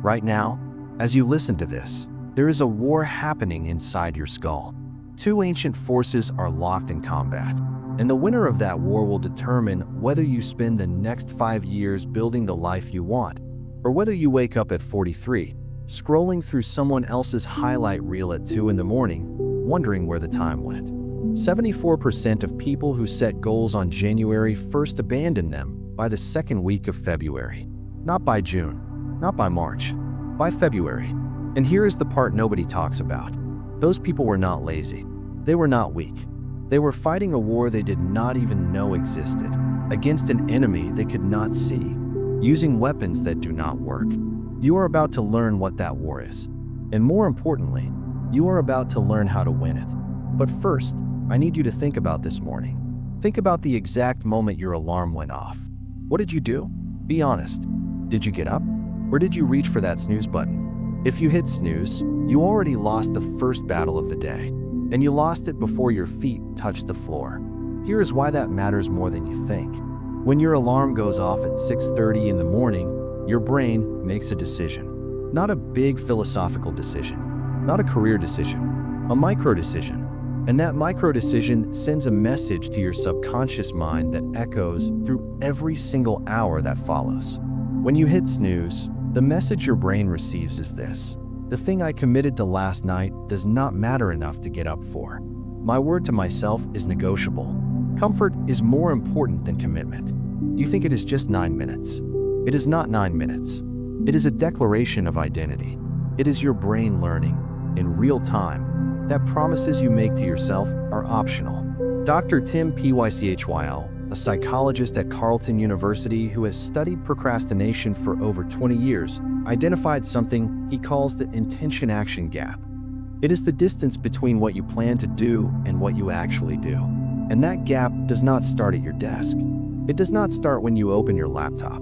Right now, as you listen to this, there is a war happening inside your skull. Two ancient forces are locked in combat, and the winner of that war will determine whether you spend the next 5 years building the life you want, or whether you wake up at 43, scrolling through someone else's highlight reel at 2 in the morning, wondering where the time went. 74% of people who set goals on January 1st abandon them by the second week of February. Not by June, not by March, by February. And here is the part nobody talks about. Those people were not lazy. They were not weak. They were fighting a war they did not even know existed, against an enemy they could not see, using weapons that do not work. You are about to learn what that war is. And more importantly, you are about to learn how to win it. But first, I need you to think about this morning. Think about the exact moment your alarm went off. What did you do? Be honest. Did you get up? Or did you reach for that snooze button? If you hit snooze, you already lost the first battle of the day, and you lost it before your feet touched the floor. Here is why that matters more than you think. When your alarm goes off at 6:30 in the morning, your brain makes a decision. Not a big philosophical decision, not a career decision, a micro decision. And that micro decision sends a message to your subconscious mind that echoes through every single hour that follows. When you hit snooze, the message your brain receives is this: the thing I committed to last night does not matter enough to get up for. My word to myself is negotiable. Comfort is more important than commitment. You think it is just 9 minutes. It is not 9 minutes. It is a declaration of identity. It is your brain learning, in real time, that promises you make to yourself are optional. Dr. Tim Pychyl, a psychologist at Carleton University who has studied procrastination for over 20 years, identified something he calls the intention-action gap. It is the distance between what you plan to do and what you actually do. And that gap does not start at your desk. It does not start when you open your laptop.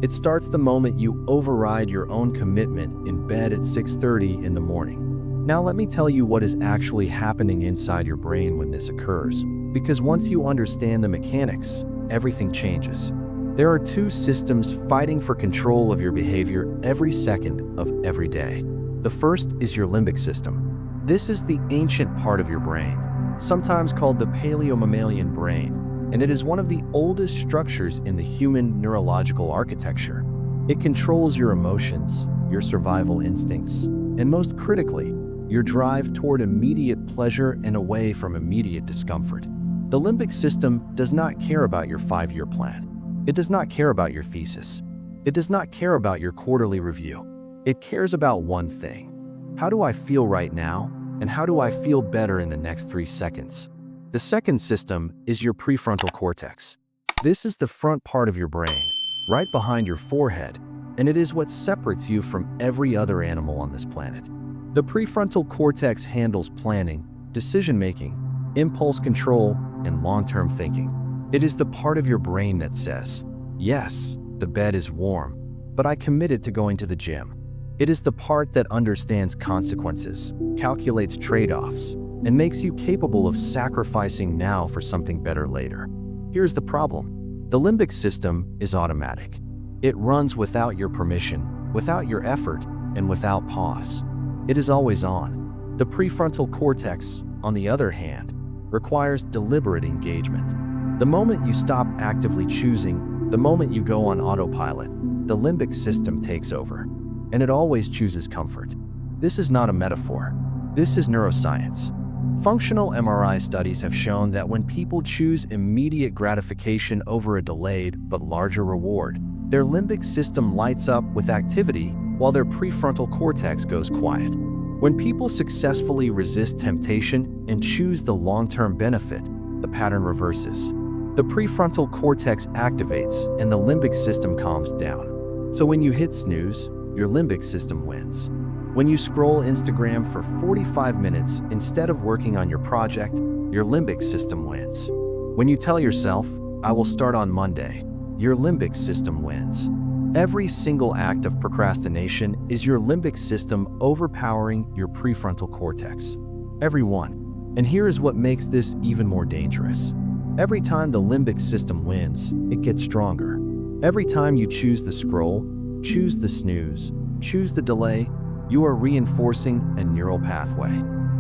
It starts the moment you override your own commitment in bed at 6:30 in the morning. Now let me tell you what is actually happening inside your brain when this occurs, because once you understand the mechanics, everything changes. There are two systems fighting for control of your behavior every second of every day. The first is your limbic system. This is the ancient part of your brain, sometimes called the paleomammalian brain, and it is one of the oldest structures in the human neurological architecture. It controls your emotions, your survival instincts, and most critically, your drive toward immediate pleasure and away from immediate discomfort. The limbic system does not care about your 5-year plan. It does not care about your thesis. It does not care about your quarterly review. It cares about one thing. How do I feel right now? And how do I feel better in the next 3 seconds? The second system is your prefrontal cortex. This is the front part of your brain, right behind your forehead, and it is what separates you from every other animal on this planet. The prefrontal cortex handles planning, decision-making, impulse control, and long-term thinking. It is the part of your brain that says, yes, the bed is warm, but I committed to going to the gym. It is the part that understands consequences, calculates trade-offs, and makes you capable of sacrificing now for something better later. Here's the problem. The limbic system is automatic. It runs without your permission, without your effort, and without pause. It is always on. The prefrontal cortex, on the other hand, requires deliberate engagement. The moment you stop actively choosing, the moment you go on autopilot, the limbic system takes over. And it always chooses comfort. This is not a metaphor. This is neuroscience. Functional MRI studies have shown that when people choose immediate gratification over a delayed but larger reward, their limbic system lights up with activity while their prefrontal cortex goes quiet. When people successfully resist temptation and choose the long-term benefit, the pattern reverses. The prefrontal cortex activates and the limbic system calms down. So when you hit snooze, your limbic system wins. When you scroll Instagram for 45 minutes instead of working on your project, your limbic system wins. When you tell yourself, I will start on Monday, your limbic system wins. Every single act of procrastination is your limbic system overpowering your prefrontal cortex. Every one. And here is what makes this even more dangerous. Every time the limbic system wins, it gets stronger. Every time you choose the scroll, choose the snooze, choose the delay, you are reinforcing a neural pathway.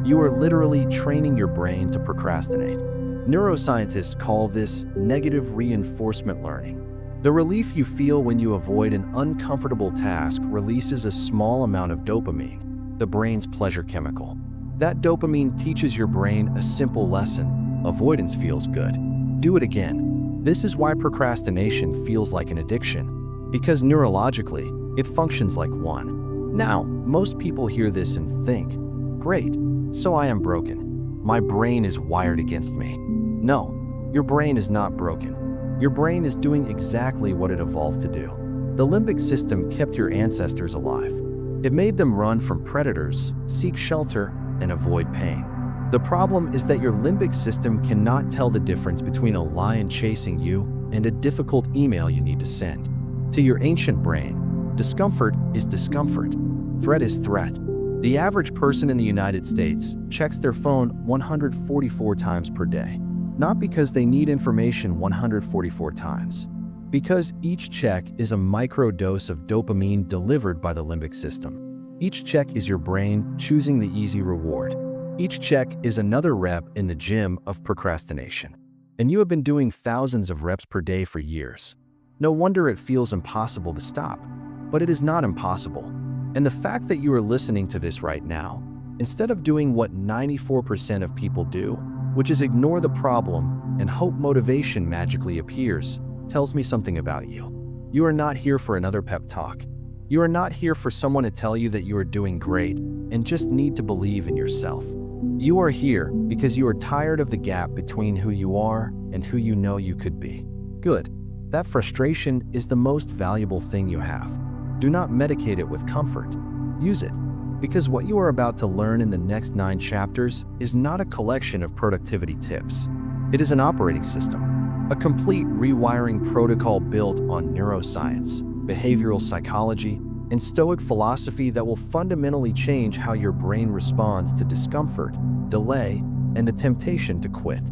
You are literally training your brain to procrastinate. Neuroscientists call this negative reinforcement learning. The relief you feel when you avoid an uncomfortable task releases a small amount of dopamine, the brain's pleasure chemical. That dopamine teaches your brain a simple lesson: avoidance feels good. Do it again. This is why procrastination feels like an addiction, because neurologically, it functions like one. Now, most people hear this and think, great, so I am broken. My brain is wired against me. No, your brain is not broken. Your brain is doing exactly what it evolved to do. The limbic system kept your ancestors alive. It made them run from predators, seek shelter, and avoid pain. The problem is that your limbic system cannot tell the difference between a lion chasing you and a difficult email you need to send. To your ancient brain, discomfort is discomfort. Threat is threat. The average person in the United States checks their phone 144 times per day. Not because they need information 144 times, because each check is a microdose of dopamine delivered by the limbic system. Each check is your brain choosing the easy reward. Each check is another rep in the gym of procrastination. And you have been doing thousands of reps per day for years. No wonder it feels impossible to stop. But it is not impossible. And the fact that you are listening to this right now, instead of doing what 94% of people do, which is ignore the problem and hope motivation magically appears, tells me something about you. You are not here for another pep talk. You are not here for someone to tell you that you are doing great and just need to believe in yourself. You are here because you are tired of the gap between who you are and who you know you could be. Good. That frustration is the most valuable thing you have. Do not medicate it with comfort. Use it. Because what you are about to learn in the next 9 chapters is not a collection of productivity tips. It is an operating system, a complete rewiring protocol built on neuroscience, behavioral psychology, and Stoic philosophy that will fundamentally change how your brain responds to discomfort, delay, and the temptation to quit.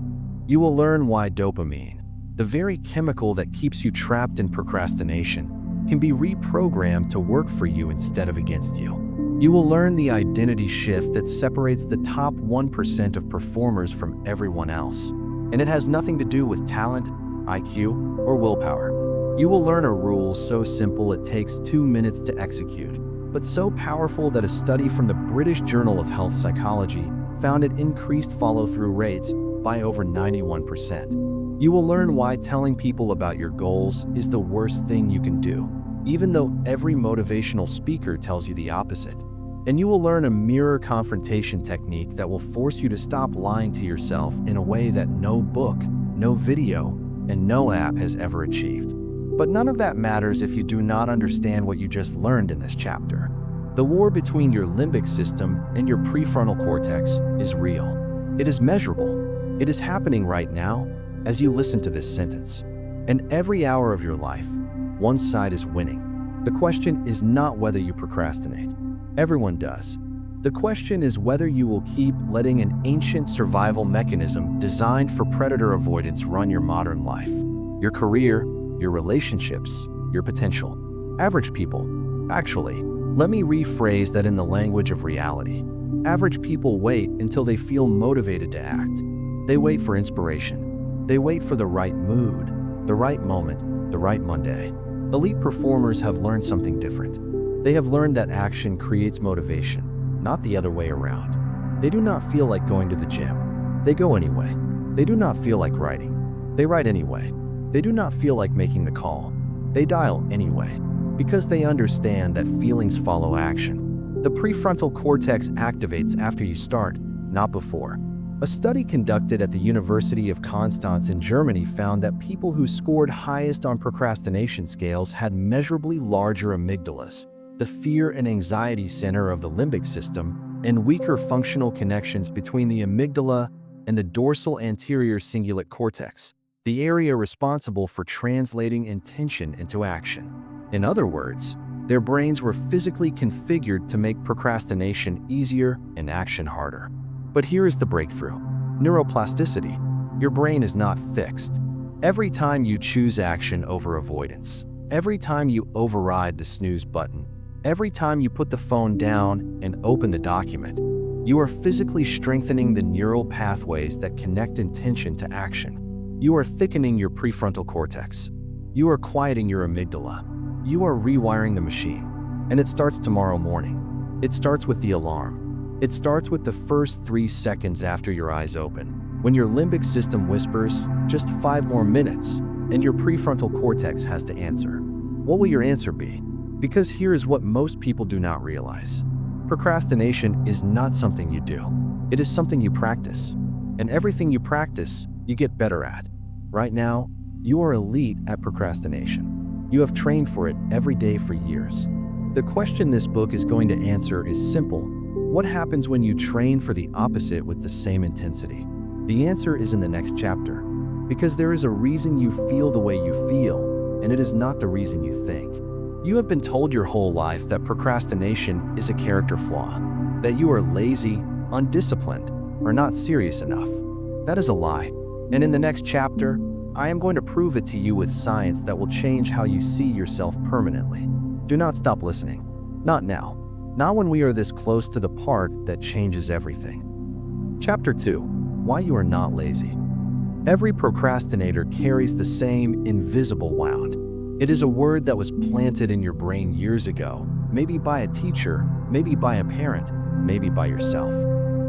You will learn why dopamine, the very chemical that keeps you trapped in procrastination, can be reprogrammed to work for you instead of against you. You will learn the identity shift that separates the top 1% of performers from everyone else. And it has nothing to do with talent, IQ, or willpower. You will learn a rule so simple it takes 2 minutes to execute, but so powerful that a study from the British Journal of Health Psychology found it increased follow-through rates by over 91%. You will learn why telling people about your goals is the worst thing you can do, even though every motivational speaker tells you the opposite. And you will learn a mirror confrontation technique that will force you to stop lying to yourself in a way that no book, no video, and no app has ever achieved. But none of that matters if you do not understand what you just learned in this chapter. The war between your limbic system and your prefrontal cortex is real. It is measurable. It is happening right now as you listen to this sentence. And every hour of your life, one side is winning. The question is not whether you procrastinate. Everyone does. The question is whether you will keep letting an ancient survival mechanism designed for predator avoidance run your modern life, your career, your relationships, your potential. Average people. Actually, let me rephrase that in the language of reality. Average people wait until they feel motivated to act. They wait for inspiration. They wait for the right mood, the right moment, the right Monday. Elite performers have learned something different. They have learned that action creates motivation, not the other way around. They do not feel like going to the gym. They go anyway. They do not feel like writing. They write anyway. They do not feel like making the call. They dial anyway, because they understand that feelings follow action. The prefrontal cortex activates after you start, not before. A study conducted at the University of Constance in Germany found that people who scored highest on procrastination scales had measurably larger amygdalas, the fear and anxiety center of the limbic system, and weaker functional connections between the amygdala and the dorsal anterior cingulate cortex, the area responsible for translating intention into action. In other words, their brains were physically configured to make procrastination easier and action harder. But here is the breakthrough. Neuroplasticity. Your brain is not fixed. Every time you choose action over avoidance, every time you override the snooze button, Every time you put the phone down and open the document, you are physically strengthening the neural pathways that connect intention to action. You are thickening your prefrontal cortex. You are quieting your amygdala. You are rewiring the machine. And it starts tomorrow morning. It starts with the alarm. It starts with the first 3 seconds after your eyes open, when your limbic system whispers, "Just 5 more minutes," and your prefrontal cortex has to answer. What will your answer be? Because here is what most people do not realize. Procrastination is not something you do. It is something you practice. And everything you practice, you get better at. Right now, you are elite at procrastination. You have trained for it every day for years. The question this book is going to answer is simple. What happens when you train for the opposite with the same intensity? The answer is in the next chapter. Because there is a reason you feel the way you feel, and it is not the reason you think. You have been told your whole life that procrastination is a character flaw, that you are lazy, undisciplined, or not serious enough. That is a lie. And in the next chapter, I am going to prove it to you with science that will change how you see yourself permanently. Do not stop listening. Not now. Not when we are this close to the part that changes everything. Chapter 2. Why you are not lazy. Every procrastinator carries the same invisible wound. It is a word that was planted in your brain years ago, maybe by a teacher, maybe by a parent, maybe by yourself.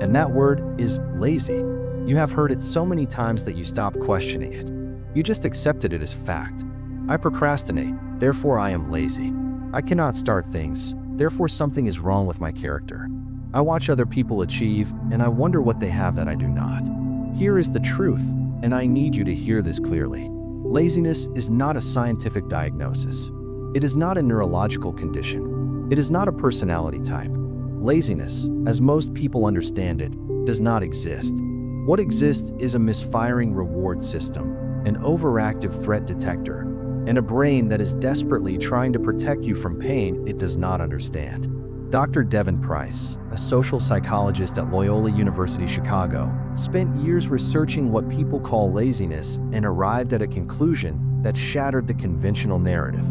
And that word is lazy. You have heard it so many times that you stopped questioning it. You just accepted it as fact. I procrastinate, therefore I am lazy. I cannot start things, therefore something is wrong with my character. I watch other people achieve, and I wonder what they have that I do not. Here is the truth, and I need you to hear this clearly. Laziness is not a scientific diagnosis. It is not a neurological condition. It is not a personality type. Laziness, as most people understand it, does not exist. What exists is a misfiring reward system, an overactive threat detector, and a brain that is desperately trying to protect you from pain it does not understand. Dr. Devin Price, a social psychologist at Loyola University Chicago, spent years researching what people call laziness and arrived at a conclusion that shattered the conventional narrative.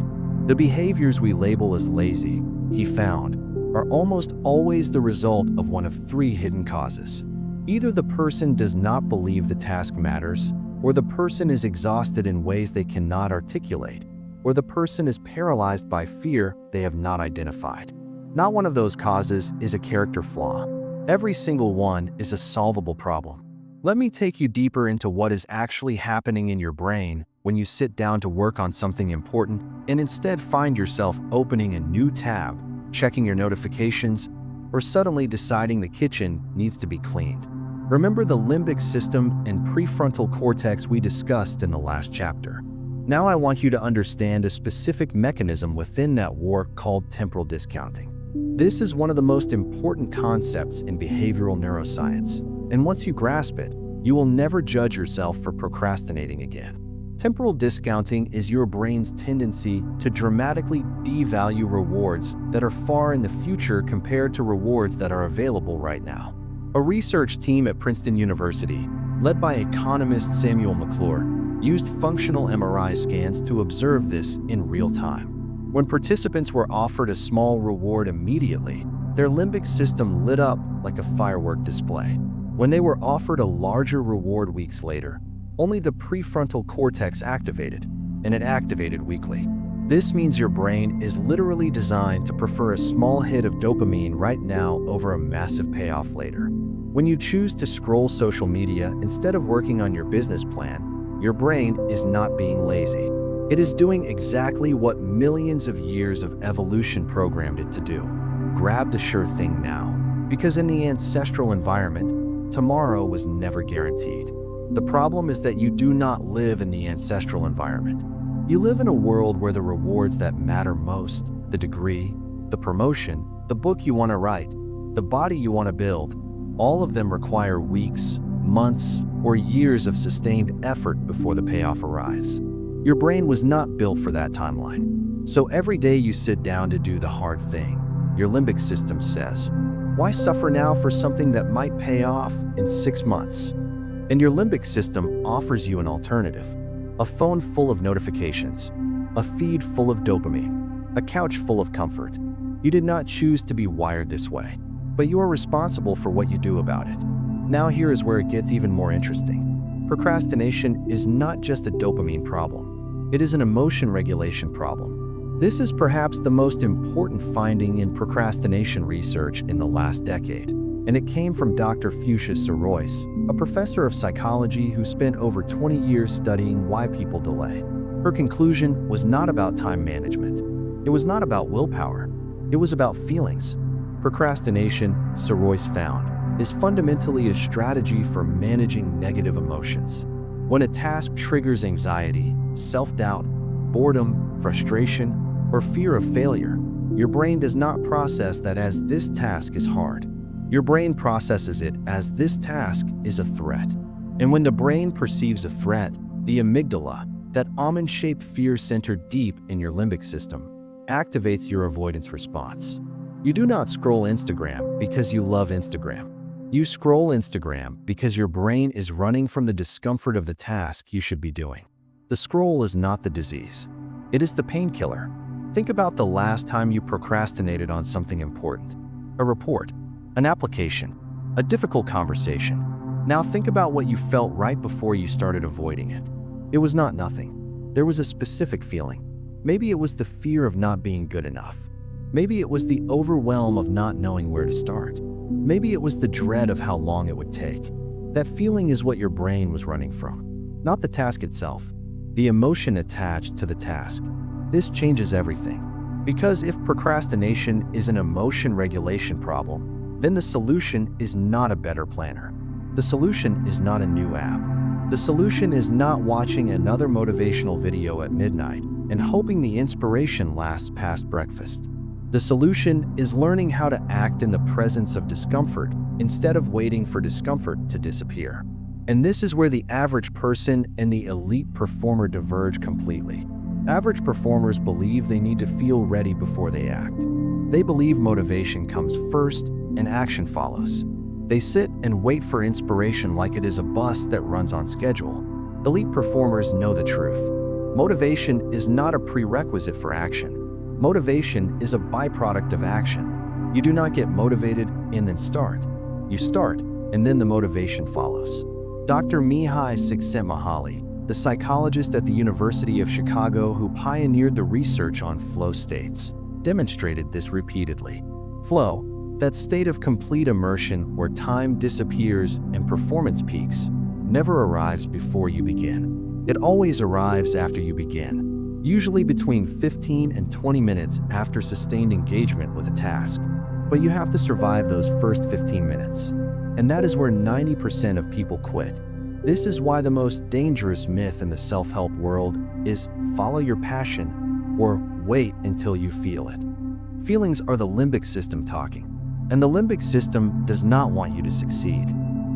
The behaviors we label as lazy, he found, are almost always the result of one of 3 hidden causes. Either the person does not believe the task matters, or the person is exhausted in ways they cannot articulate, or the person is paralyzed by fear they have not identified. Not one of those causes is a character flaw. Every single one is a solvable problem. Let me take you deeper into what is actually happening in your brain when you sit down to work on something important and instead find yourself opening a new tab, checking your notifications, or suddenly deciding the kitchen needs to be cleaned. Remember the limbic system and prefrontal cortex we discussed in the last chapter. Now I want you to understand a specific mechanism within that war called temporal discounting. This is one of the most important concepts in behavioral neuroscience, and once you grasp it, you will never judge yourself for procrastinating again. Temporal discounting is your brain's tendency to dramatically devalue rewards that are far in the future compared to rewards that are available right now. A research team at Princeton University, led by economist Samuel McClure, used functional MRI scans to observe this in real time. When participants were offered a small reward immediately, their limbic system lit up like a firework display. When they were offered a larger reward weeks later, only the prefrontal cortex activated, and it activated weekly. This means your brain is literally designed to prefer a small hit of dopamine right now over a massive payoff later. When you choose to scroll social media instead of working on your business plan, your brain is not being lazy. It is doing exactly what millions of years of evolution programmed it to do. Grab the sure thing now, because in the ancestral environment, tomorrow was never guaranteed. The problem is that you do not live in the ancestral environment. You live in a world where the rewards that matter most, the degree, the promotion, the book you want to write, the body you want to build, all of them require weeks, months, or years of sustained effort before the payoff arrives. Your brain was not built for that timeline. So every day you sit down to do the hard thing, your limbic system says, why suffer now for something that might pay off in 6 months? And your limbic system offers you an alternative. A phone full of notifications, a feed full of dopamine, a couch full of comfort. You did not choose to be wired this way, but you are responsible for what you do about it. Now here is where it gets even more interesting. Procrastination is not just a dopamine problem. It is an emotion regulation problem. This is perhaps the most important finding in procrastination research in the last decade, and it came from Dr. Fuchsia Sorois, a professor of psychology who spent over 20 years studying why people delay. Her conclusion was not about time management. It was not about willpower. It was about feelings. Procrastination, Sorois found, is fundamentally a strategy for managing negative emotions. When a task triggers anxiety, self-doubt, boredom, frustration, or fear of failure, your brain does not process that as this task is hard. Your brain processes it as this task is a threat. And when the brain perceives a threat, the amygdala, that almond-shaped fear center deep in your limbic system, activates your avoidance response. You do not scroll Instagram because you love Instagram. You scroll Instagram because your brain is running from the discomfort of the task you should be doing. The scroll is not the disease. It is the painkiller. Think about the last time you procrastinated on something important. A report, an application, a difficult conversation. Now think about what you felt right before you started avoiding it. It was not nothing. There was a specific feeling. Maybe it was the fear of not being good enough. Maybe it was the overwhelm of not knowing where to start. Maybe it was the dread of how long it would take. That feeling is what your brain was running from, not the task itself, the emotion attached to the task. This changes everything. Because if procrastination is an emotion regulation problem, then the solution is not a better planner. The solution is not a new app. The solution is not watching another motivational video at midnight and hoping the inspiration lasts past breakfast. The solution is learning how to act in the presence of discomfort instead of waiting for discomfort to disappear. And this is where the average person and the elite performer diverge completely. Average performers believe they need to feel ready before they act. They believe motivation comes first and action follows. They sit and wait for inspiration like it is a bus that runs on schedule. Elite performers know the truth. Motivation is not a prerequisite for action. Motivation is a byproduct of action. You do not get motivated and then start. You start, and then the motivation follows. Dr. Mihai Csikszentmihalyi, the psychologist at the University of Chicago who pioneered the research on flow states, demonstrated this repeatedly. Flow, that state of complete immersion where time disappears and performance peaks, never arrives before you begin. It always arrives after you begin, usually between 15 and 20 minutes after sustained engagement with a task. But you have to survive those first 15 minutes. And that is where 90% of people quit. This is why the most dangerous myth in the self-help world is follow your passion or wait until you feel it. Feelings are the limbic system talking. And the limbic system does not want you to succeed.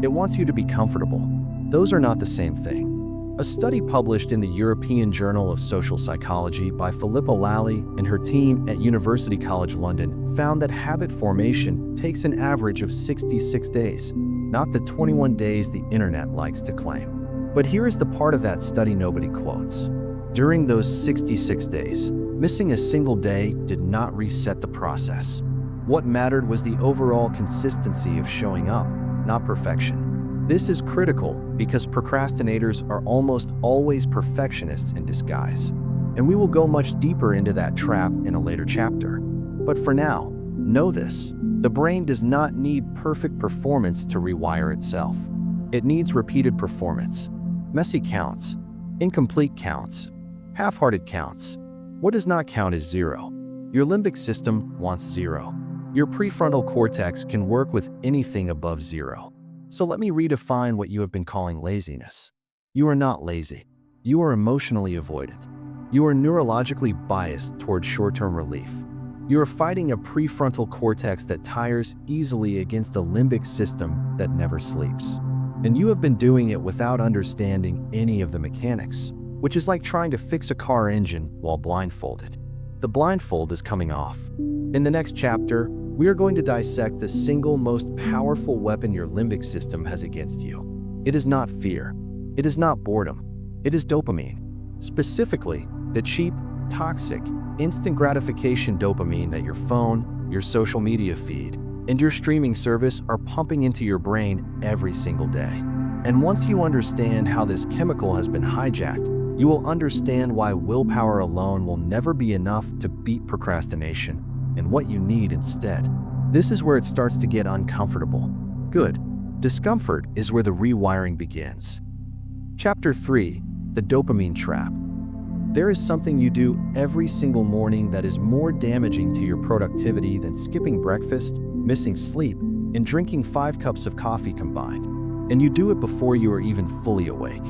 It wants you to be comfortable. Those are not the same thing. A study published in the European Journal of Social Psychology by Philippa Lally and her team at University College London found that habit formation takes an average of 66 days, not the 21 days the internet likes to claim. But here is the part of that study nobody quotes. During those 66 days, missing a single day did not reset the process. What mattered was the overall consistency of showing up, not perfection. This is critical because procrastinators are almost always perfectionists in disguise. And we will go much deeper into that trap in a later chapter. But for now, know this: the brain does not need perfect performance to rewire itself. It needs repeated performance. Messy counts, incomplete counts, half-hearted counts. What does not count is zero. Your limbic system wants zero. Your prefrontal cortex can work with anything above zero. So let me redefine what you have been calling laziness. You are not lazy. You are emotionally avoidant. You are neurologically biased toward short-term relief. You are fighting a prefrontal cortex that tires easily against a limbic system that never sleeps. And you have been doing it without understanding any of the mechanics, which is like trying to fix a car engine while blindfolded. The blindfold is coming off. In the next chapter, we are going to dissect the single most powerful weapon your limbic system has against you. It is not fear. It is not boredom. It is dopamine. Specifically, the cheap, toxic, instant gratification dopamine that your phone, your social media feed, and your streaming service are pumping into your brain every single day. And once you understand how this chemical has been hijacked, you will understand why willpower alone will never be enough to beat procrastination and what you need instead. This is where it starts to get uncomfortable. Good. Discomfort is where the rewiring begins. Chapter 3: The Dopamine Trap. There is something you do every single morning that is more damaging to your productivity than skipping breakfast, missing sleep, and drinking 5 cups of coffee combined. And you do it before you are even fully awake.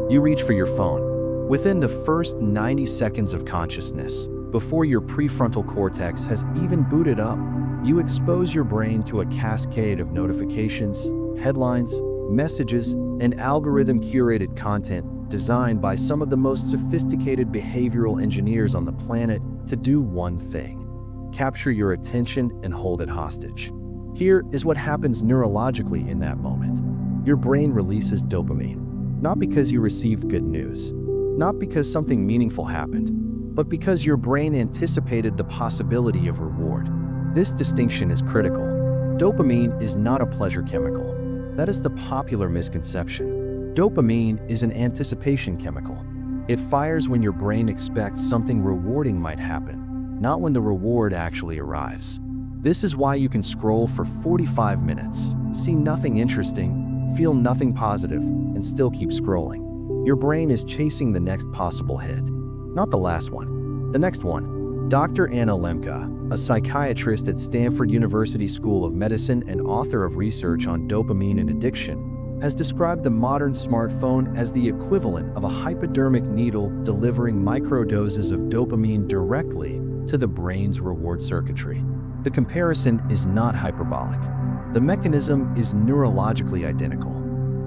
You reach for your phone. Within the first 90 seconds of consciousness, before your prefrontal cortex has even booted up, you expose your brain to a cascade of notifications, headlines, messages, and algorithm-curated content designed by some of the most sophisticated behavioral engineers on the planet to do one thing: capture your attention and hold it hostage. Here is what happens neurologically in that moment. Your brain releases dopamine, not because you received good news, not because something meaningful happened, but because your brain anticipated the possibility of reward. This distinction is critical. Dopamine is not a pleasure chemical. That is the popular misconception. Dopamine is an anticipation chemical. It fires when your brain expects something rewarding might happen, not when the reward actually arrives. This is why you can scroll for 45 minutes, see nothing interesting, feel nothing positive, and still keep scrolling. Your brain is chasing the next possible hit, not the last one, the next one. Dr. Anna Lemke, a psychiatrist at Stanford University School of Medicine and author of research on dopamine and addiction, has described the modern smartphone as the equivalent of a hypodermic needle delivering microdoses of dopamine directly to the brain's reward circuitry. The comparison is not hyperbolic. The mechanism is neurologically identical.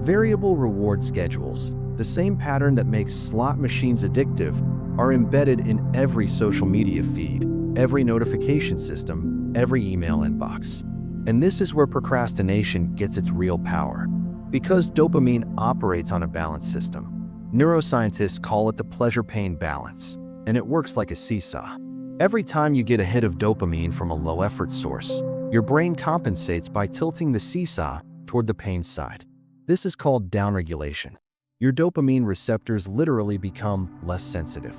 Variable reward schedules, the same pattern that makes slot machines addictive, are embedded in every social media feed, every notification system, every email inbox. And this is where procrastination gets its real power. Because dopamine operates on a balanced system. Neuroscientists call it the pleasure-pain balance, and it works like a seesaw. Every time you get a hit of dopamine from a low-effort source, your brain compensates by tilting the seesaw toward the pain side. This is called downregulation. Your dopamine receptors literally become less sensitive.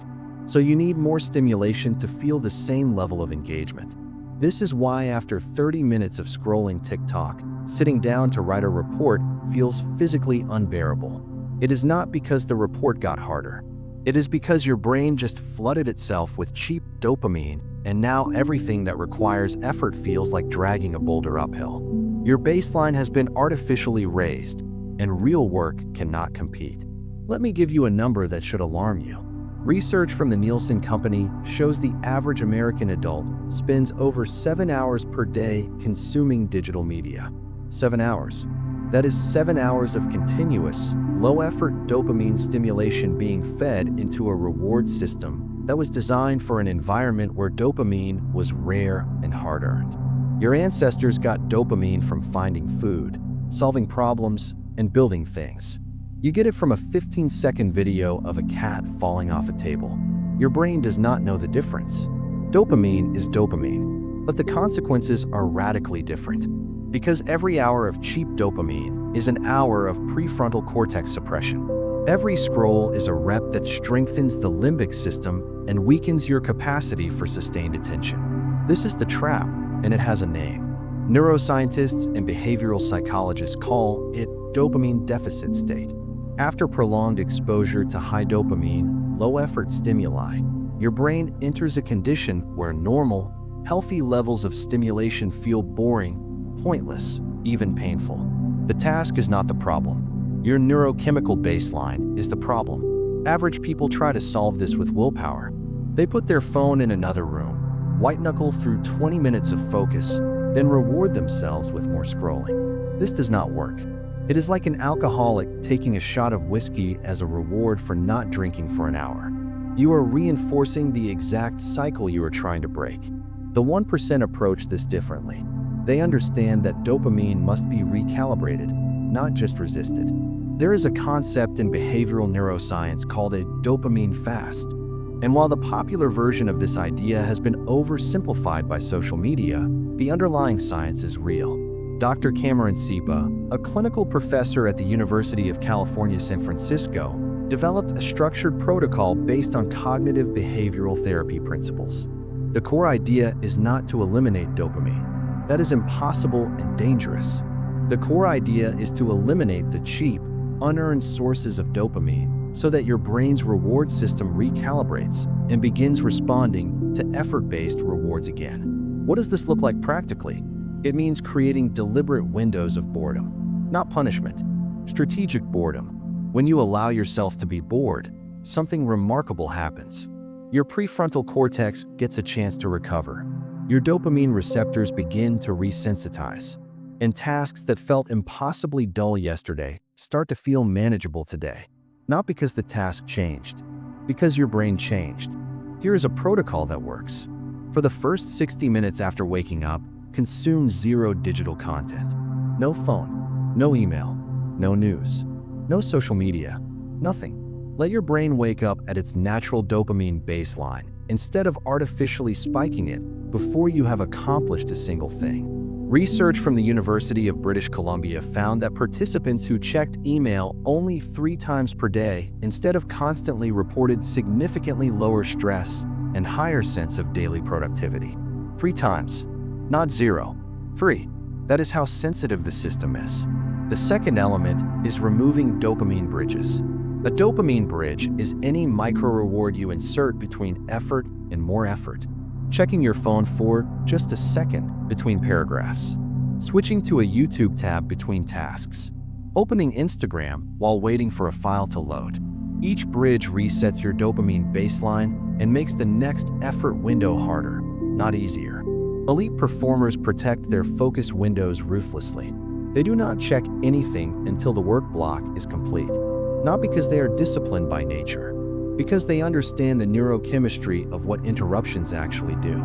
So you need more stimulation to feel the same level of engagement. This is why after 30 minutes of scrolling TikTok, sitting down to write a report feels physically unbearable. It is not because the report got harder. It is because your brain just flooded itself with cheap dopamine, and now everything that requires effort feels like dragging a boulder uphill. Your baseline has been artificially raised, and real work cannot compete. Let me give you a number that should alarm you. Research from the Nielsen Company shows the average American adult spends over 7 hours per day consuming digital media. 7 hours. That is 7 hours of continuous, low-effort dopamine stimulation being fed into a reward system that was designed for an environment where dopamine was rare and hard-earned. Your ancestors got dopamine from finding food, solving problems, and building things. You get it from a 15-second video of a cat falling off a table. Your brain does not know the difference. Dopamine is dopamine, but the consequences are radically different. Because every hour of cheap dopamine is an hour of prefrontal cortex suppression. Every scroll is a rep that strengthens the limbic system and weakens your capacity for sustained attention. This is the trap, and it has a name. Neuroscientists and behavioral psychologists call it dopamine deficit state. After prolonged exposure to high dopamine, low-effort stimuli, your brain enters a condition where normal, healthy levels of stimulation feel boring, pointless, even painful. The task is not the problem. Your neurochemical baseline is the problem. Average people try to solve this with willpower. They put their phone in another room, white-knuckle through 20 minutes of focus, then reward themselves with more scrolling. This does not work. It is like an alcoholic taking a shot of whiskey as a reward for not drinking for an hour. You are reinforcing the exact cycle you are trying to break. The 1% approach this differently. They understand that dopamine must be recalibrated, not just resisted. There is a concept in behavioral neuroscience called a dopamine fast. And while the popular version of this idea has been oversimplified by social media, the underlying science is real. Dr. Cameron Sipa, a clinical professor at the University of California, San Francisco, developed a structured protocol based on cognitive behavioral therapy principles. The core idea is not to eliminate dopamine. That is impossible and dangerous. The core idea is to eliminate the cheap, unearned sources of dopamine so that your brain's reward system recalibrates and begins responding to effort-based rewards again. What does this look like practically? It means creating deliberate windows of boredom, not punishment. Strategic boredom. When you allow yourself to be bored, something remarkable happens. Your prefrontal cortex gets a chance to recover. Your dopamine receptors begin to resensitize. And tasks that felt impossibly dull yesterday start to feel manageable today. Not because the task changed, because your brain changed. Here is a protocol that works. For the first 60 minutes after waking up, consume zero digital content. No phone, no email, no news, no social media, nothing. Let your brain wake up at its natural dopamine baseline instead of artificially spiking it before you have accomplished a single thing. Research from the University of British Columbia found that participants who checked email only 3 times per day instead of constantly reported significantly lower stress and higher sense of daily productivity. 3 times, not 0. 3. That is how sensitive the system is. The second element is removing dopamine bridges. A dopamine bridge is any micro-reward you insert between effort and more effort. Checking your phone for just a second between paragraphs. Switching to a YouTube tab between tasks. Opening Instagram while waiting for a file to load. Each bridge resets your dopamine baseline and makes the next effort window harder, not easier. Elite performers protect their focus windows ruthlessly. They do not check anything until the work block is complete. Not because they are disciplined by nature, because they understand the neurochemistry of what interruptions actually do.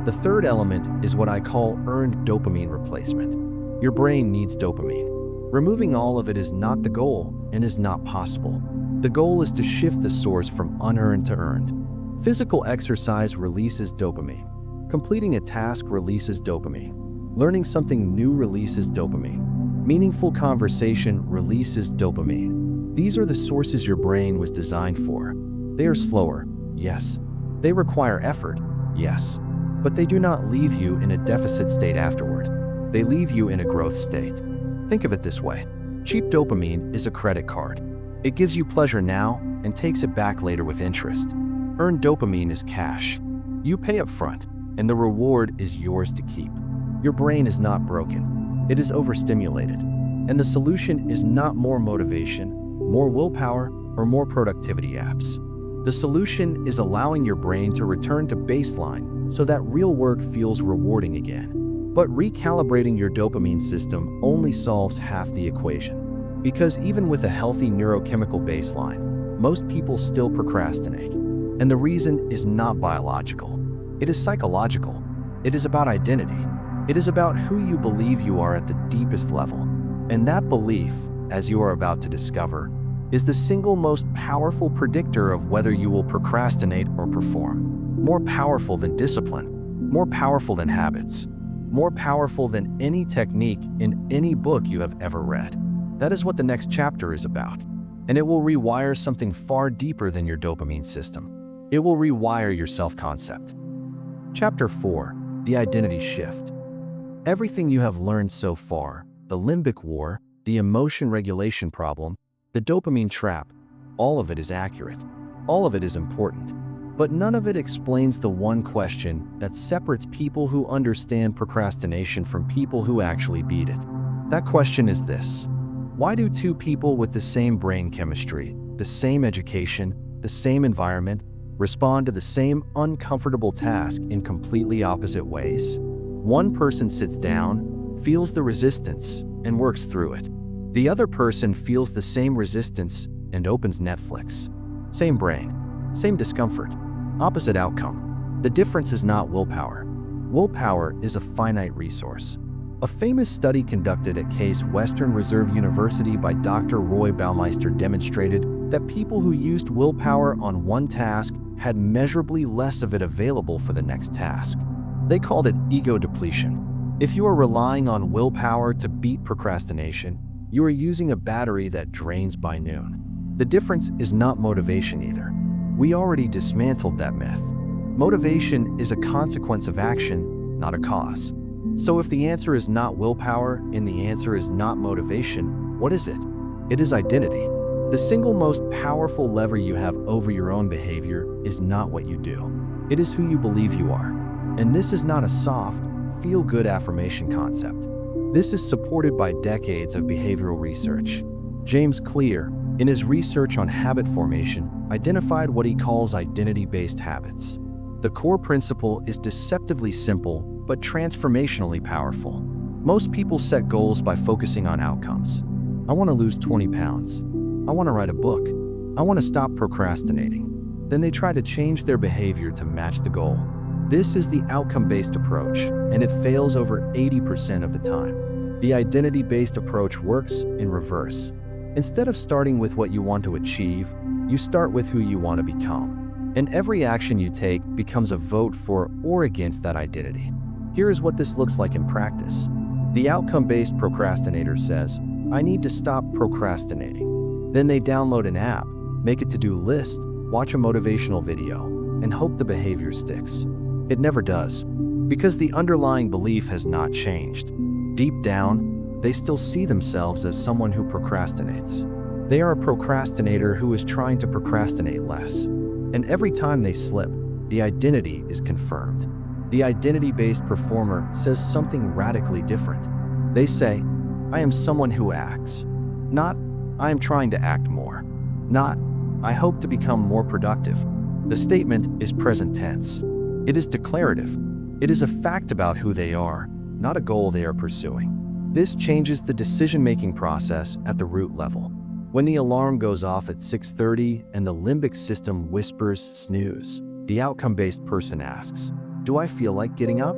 The third element is what I call earned dopamine replacement. Your brain needs dopamine. Removing all of it is not the goal and is not possible. The goal is to shift the source from unearned to earned. Physical exercise releases dopamine. Completing a task releases dopamine. Learning something new releases dopamine. Meaningful conversation releases dopamine. These are the sources your brain was designed for. They are slower, yes. They require effort, yes. But they do not leave you in a deficit state afterward. They leave you in a growth state. Think of it this way. Cheap dopamine is a credit card. It gives you pleasure now and takes it back later with interest. Earned dopamine is cash. You pay up front, and the reward is yours to keep. Your brain is not broken. It is overstimulated. And the solution is not more motivation, more willpower, or more productivity apps. The solution is allowing your brain to return to baseline so that real work feels rewarding again. But recalibrating your dopamine system only solves half the equation. Because even with a healthy neurochemical baseline, most people still procrastinate. And the reason is not biological. It is psychological. It is about identity. It is about who you believe you are at the deepest level. And that belief, as you are about to discover, is the single most powerful predictor of whether you will procrastinate or perform. More powerful than discipline, more powerful than habits, more powerful than any technique in any book you have ever read. That is what the next chapter is about. And it will rewire something far deeper than your dopamine system. It will rewire your self-concept. Chapter 4, The Identity Shift. Everything you have learned so far, the limbic war, the emotion regulation problem, the dopamine trap, all of it is accurate. All of it is important. But none of it explains the one question that separates people who understand procrastination from people who actually beat it. That question is this: why do two people with the same brain chemistry, the same education, the same environment, respond to the same uncomfortable task in completely opposite ways? One person sits down, feels the resistance, and works through it. The other person feels the same resistance and opens Netflix. Same brain, same discomfort, opposite outcome. The difference is not willpower. Willpower is a finite resource. A famous study conducted at Case Western Reserve University by Dr. Roy Baumeister demonstrated that people who used willpower on one task had measurably less of it available for the next task. They called it ego depletion. If you are relying on willpower to beat procrastination, you are using a battery that drains by noon. The difference is not motivation either. We already dismantled that myth. Motivation is a consequence of action, not a cause. So if the answer is not willpower and the answer is not motivation, what is it? It is identity. The single most powerful lever you have over your own behavior is not what you do. It is who you believe you are. And this is not a soft, feel-good affirmation concept. This is supported by decades of behavioral research. James Clear, in his research on habit formation, identified what he calls identity-based habits. The core principle is deceptively simple, but transformationally powerful. Most people set goals by focusing on outcomes. I want to lose 20 pounds. I want to write a book. I want to stop procrastinating. Then they try to change their behavior to match the goal. This is the outcome-based approach, and it fails over 80% of the time. The identity-based approach works in reverse. Instead of starting with what you want to achieve, you start with who you want to become. And every action you take becomes a vote for or against that identity. Here is what this looks like in practice. The outcome-based procrastinator says, I need to stop procrastinating. Then they download an app, make a to-do list, watch a motivational video, and hope the behavior sticks. It never does, because the underlying belief has not changed. Deep down, they still see themselves as someone who procrastinates. They are a procrastinator who is trying to procrastinate less. And every time they slip, the identity is confirmed. The identity-based performer says something radically different. They say, I am someone who acts. Not, I am trying to act more. Not, I hope to become more productive. The statement is present tense. It is declarative. It is a fact about who they are, not a goal they are pursuing. This changes the decision-making process at the root level. When the alarm goes off at 6:30 and the limbic system whispers snooze, the outcome-based person asks, do I feel like getting up?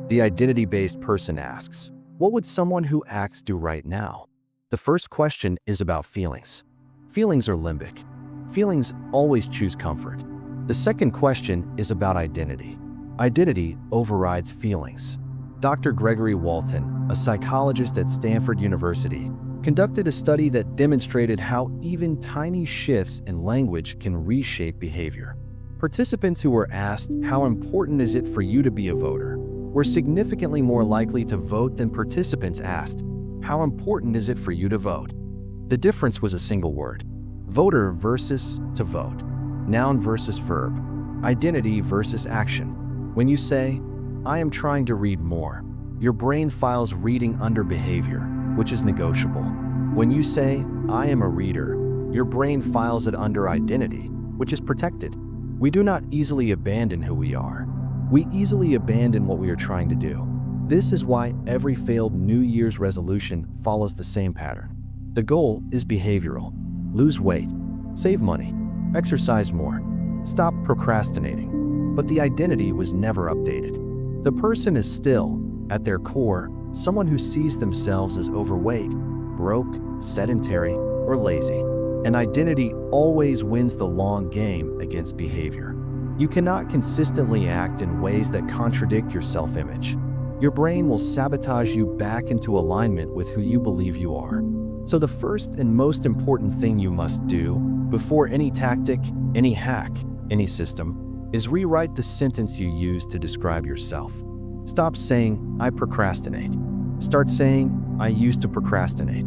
The identity-based person asks, what would someone who acts do right now? The first question is about feelings. Feelings are limbic. Feelings always choose comfort. The second question is about identity. Identity overrides feelings. Dr. Gregory Walton, a psychologist at Stanford University, conducted a study that demonstrated how even tiny shifts in language can reshape behavior. Participants who were asked, how important is it for you to be a voter, were significantly more likely to vote than participants asked, how important is it for you to vote? The difference was a single word. Voter versus to vote. Noun versus verb. Identity versus action. When you say, I am trying to read more, your brain files reading under behavior, which is negotiable. When you say, I am a reader, your brain files it under identity, which is protected. We do not easily abandon who we are. We easily abandon what we are trying to do. This is why every failed New Year's resolution follows the same pattern. The goal is behavioral. Lose weight, save money, exercise more, stop procrastinating. But the identity was never updated. The person is still, at their core, someone who sees themselves as overweight, broke, sedentary, or lazy. And identity always wins the long game against behavior. You cannot consistently act in ways that contradict your self-image. Your brain will sabotage you back into alignment with who you believe you are. So the first and most important thing you must do, before any tactic, any hack, any system, is rewrite the sentence you use to describe yourself. Stop saying, I procrastinate. Start saying, I used to procrastinate.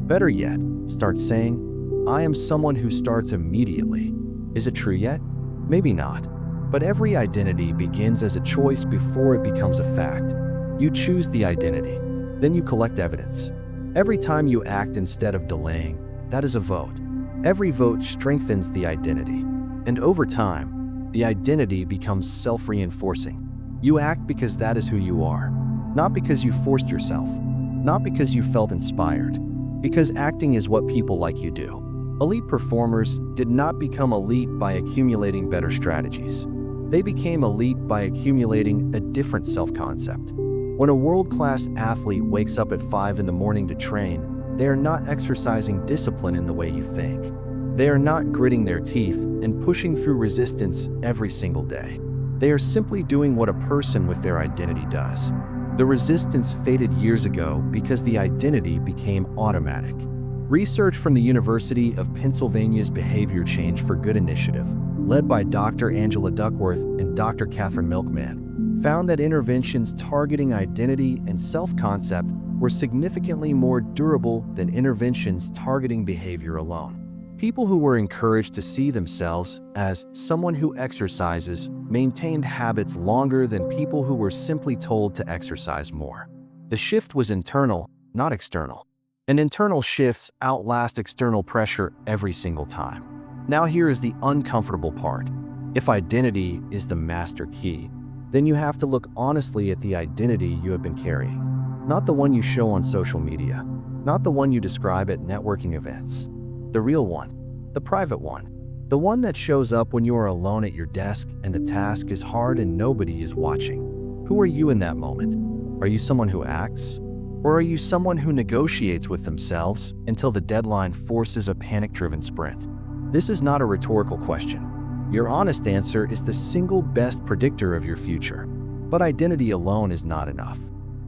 Better yet, start saying, I am someone who starts immediately. Is it true yet? Maybe not. But every identity begins as a choice before it becomes a fact. You choose the identity, then you collect evidence. Every time you act instead of delaying, that is a vote. Every vote strengthens the identity. And over time, the identity becomes self-reinforcing. You act because that is who you are, not because you forced yourself, not because you felt inspired, because acting is what people like you do. Elite performers did not become elite by accumulating better strategies. They became elite by accumulating a different self-concept. When a world-class athlete wakes up at 5 in the morning to train, they are not exercising discipline in the way you think. They are not gritting their teeth and pushing through resistance every single day. They are simply doing what a person with their identity does. The resistance faded years ago because the identity became automatic. Research from the University of Pennsylvania's Behavior Change for Good initiative, led by Dr. Angela Duckworth and Dr. Catherine Milkman, found that interventions targeting identity and self-concept were significantly more durable than interventions targeting behavior alone. People who were encouraged to see themselves as someone who exercises maintained habits longer than people who were simply told to exercise more. The shift was internal, not external. And internal shifts outlast external pressure every single time. Now here is the uncomfortable part. If identity is the master key, then you have to look honestly at the identity you have been carrying. Not the one you show on social media, not the one you describe at networking events. The real one, the private one, the one that shows up when you are alone at your desk and the task is hard and nobody is watching. Who are you in that moment? Are you someone who acts? Or are you someone who negotiates with themselves until the deadline forces a panic-driven sprint? This is not a rhetorical question. Your honest answer is the single best predictor of your future. But identity alone is not enough.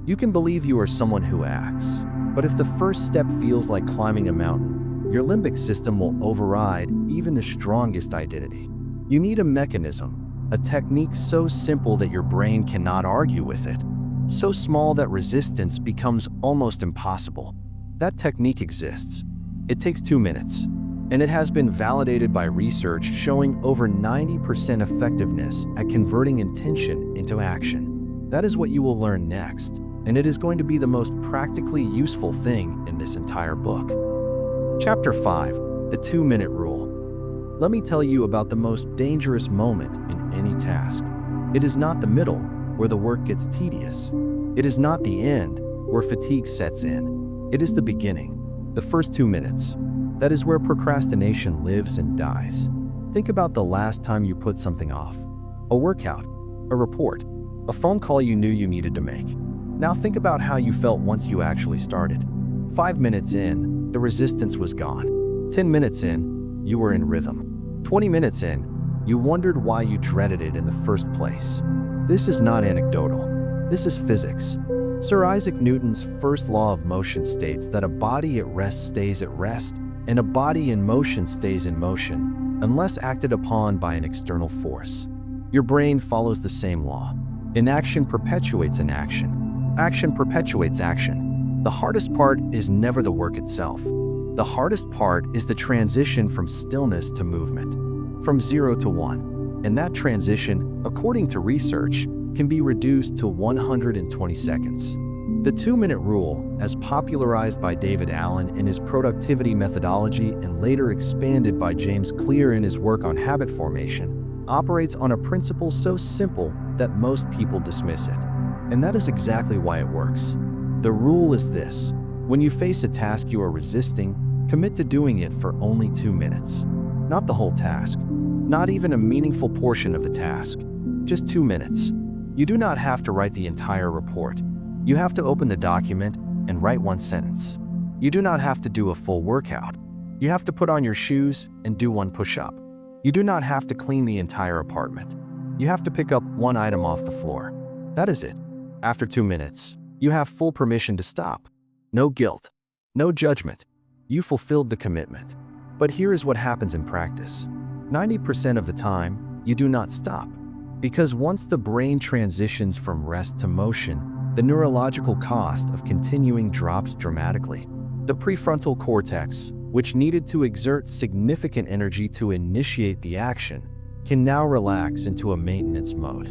You can believe you are someone who acts, but if the first step feels like climbing a mountain, your limbic system will override even the strongest identity. You need a mechanism, a technique so simple that your brain cannot argue with it, so small that resistance becomes almost impossible. That technique exists. It takes 2 minutes, and it has been validated by research showing over 90% effectiveness at converting intention into action. That is what you will learn next, and it is going to be the most practically useful thing in this entire book. Chapter 5, The 2-Minute Rule. Let me tell you about the most dangerous moment in any task. It is not the middle, where the work gets tedious. It is not the end, where fatigue sets in. It is the beginning, the first 2 minutes. That is where procrastination lives and dies. Think about the last time you put something off. A workout, a report, a phone call you knew you needed to make. Now think about how you felt once you actually started. 5 minutes in, the resistance was gone. 10 minutes in, you were in rhythm. 20 minutes in, you wondered why you dreaded it in the first place. This is not anecdotal. This is physics. Sir Isaac Newton's first law of motion states that a body at rest stays at rest, and a body in motion stays in motion, unless acted upon by an external force. Your brain follows the same law. Inaction perpetuates inaction. Action perpetuates action. The hardest part is never the work itself. The hardest part is the transition from stillness to movement, from 0 to 1. And that transition, according to research, can be reduced to 120 seconds. The 2-minute rule, as popularized by David Allen in his productivity methodology and later expanded by James Clear in his work on habit formation, operates on a principle so simple that most people dismiss it. And that is exactly why it works. The rule is this: when you face a task you are resisting, commit to doing it for only 2 minutes. Not the whole task, not even a meaningful portion of the task, just 2 minutes. You do not have to write the entire report. You have to open the document and write 1 sentence. You do not have to do a full workout. You have to put on your shoes and do 1 push-up. You do not have to clean the entire apartment. You have to pick up 1 item off the floor. That is it. After 2 minutes, you have full permission to stop. No guilt, no judgment. You fulfilled the commitment. But here is what happens in practice. 90% of the time, you do not stop. Because once the brain transitions from rest to motion, the neurological cost of continuing drops dramatically. The prefrontal cortex, which needed to exert significant energy to initiate the action, can now relax into a maintenance mode.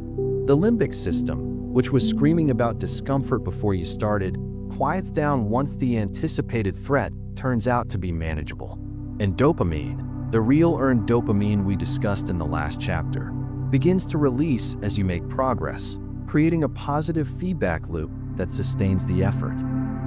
The limbic system, which was screaming about discomfort before you started, quiets down once the anticipated threat turns out to be manageable. And dopamine, the real earned dopamine we discussed in the last chapter, begins to release as you make progress, creating a positive feedback loop that sustains the effort.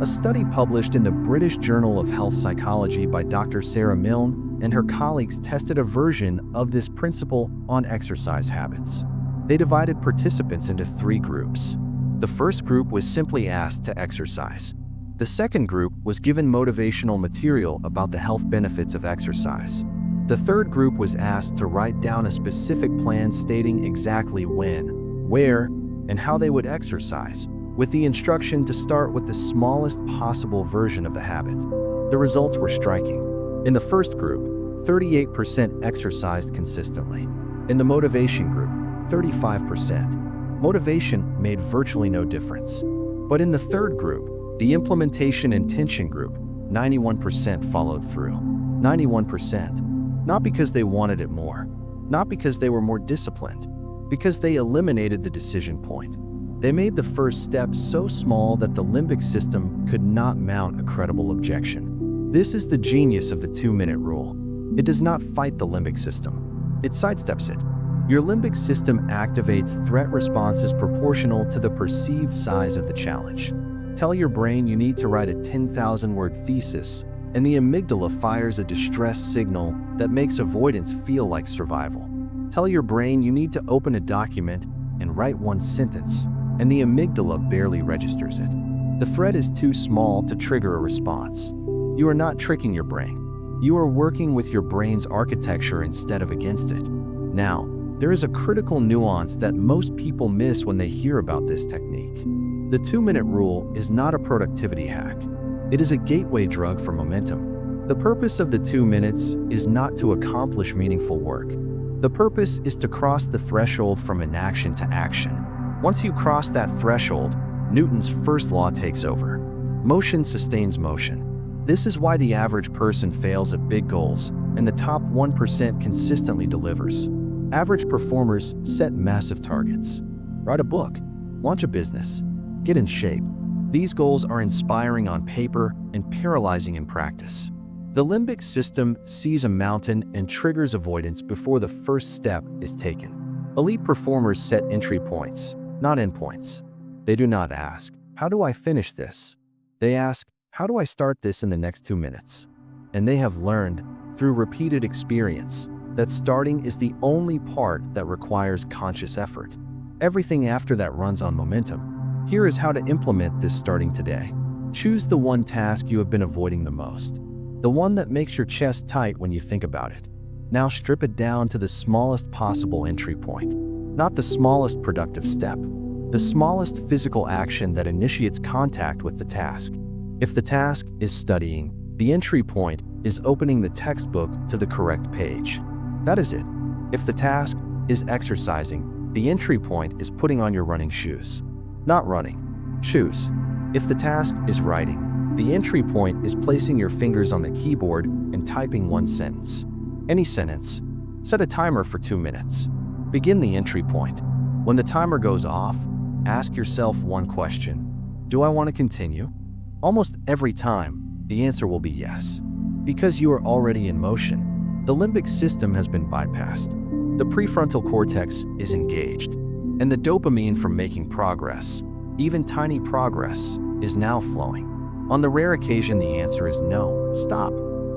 A study published in the British Journal of Health Psychology by Dr. Sarah Milne and her colleagues tested a version of this principle on exercise habits. They divided participants into 3 groups. The first group was simply asked to exercise. The second group was given motivational material about the health benefits of exercise. The third group was asked to write down a specific plan stating exactly when, where, and how they would exercise, with the instruction to start with the smallest possible version of the habit. The results were striking. In the first group, 38% exercised consistently. In the motivation group, 35%. Motivation made virtually no difference. But in the third group, the implementation intention group, 91% followed through. 91%. Not because they wanted it more, not because they were more disciplined, because they eliminated the decision point. They made the first step so small that the limbic system could not mount a credible objection. This is the genius of the 2-minute rule. It does not fight the limbic system. It sidesteps it. Your limbic system activates threat responses proportional to the perceived size of the challenge. Tell your brain you need to write a 10,000-word thesis, and the amygdala fires a distress signal that makes avoidance feel like survival. Tell your brain you need to open a document and write one sentence, and the amygdala barely registers it. The threat is too small to trigger a response. You are not tricking your brain. You are working with your brain's architecture instead of against it. Now, there is a critical nuance that most people miss when they hear about this technique. The 2-minute rule is not a productivity hack. It is a gateway drug for momentum. The purpose of the 2 minutes is not to accomplish meaningful work. The purpose is to cross the threshold from inaction to action. Once you cross that threshold, Newton's first law takes over. Motion sustains motion. This is why the average person fails at big goals, and the top 1% consistently delivers. Average performers set massive targets. Write a book, launch a business, get in shape. These goals are inspiring on paper and paralyzing in practice. The limbic system sees a mountain and triggers avoidance before the first step is taken. Elite performers set entry points, not endpoints. They do not ask, "How do I finish this?" They ask, "How do I start this in the next 2 minutes?" And they have learned, through repeated experience, that starting is the only part that requires conscious effort. Everything after that runs on momentum. Here is how to implement this starting today. Choose the one task you have been avoiding the most, the one that makes your chest tight when you think about it. Now strip it down to the smallest possible entry point, not the smallest productive step, the smallest physical action that initiates contact with the task. If the task is studying, the entry point is opening the textbook to the correct page. That is it. If the task is exercising, the entry point is putting on your running shoes. Not running, shoes. If the task is writing, the entry point is placing your fingers on the keyboard and typing one sentence. Any sentence. Set a timer for 2 minutes. Begin the entry point. When the timer goes off, ask yourself one question. Do I want to continue? Almost every time, the answer will be yes. Because you are already in motion, the limbic system has been bypassed. The prefrontal cortex is engaged. And the dopamine from making progress, even tiny progress, is now flowing. On the rare occasion the answer is no, stop.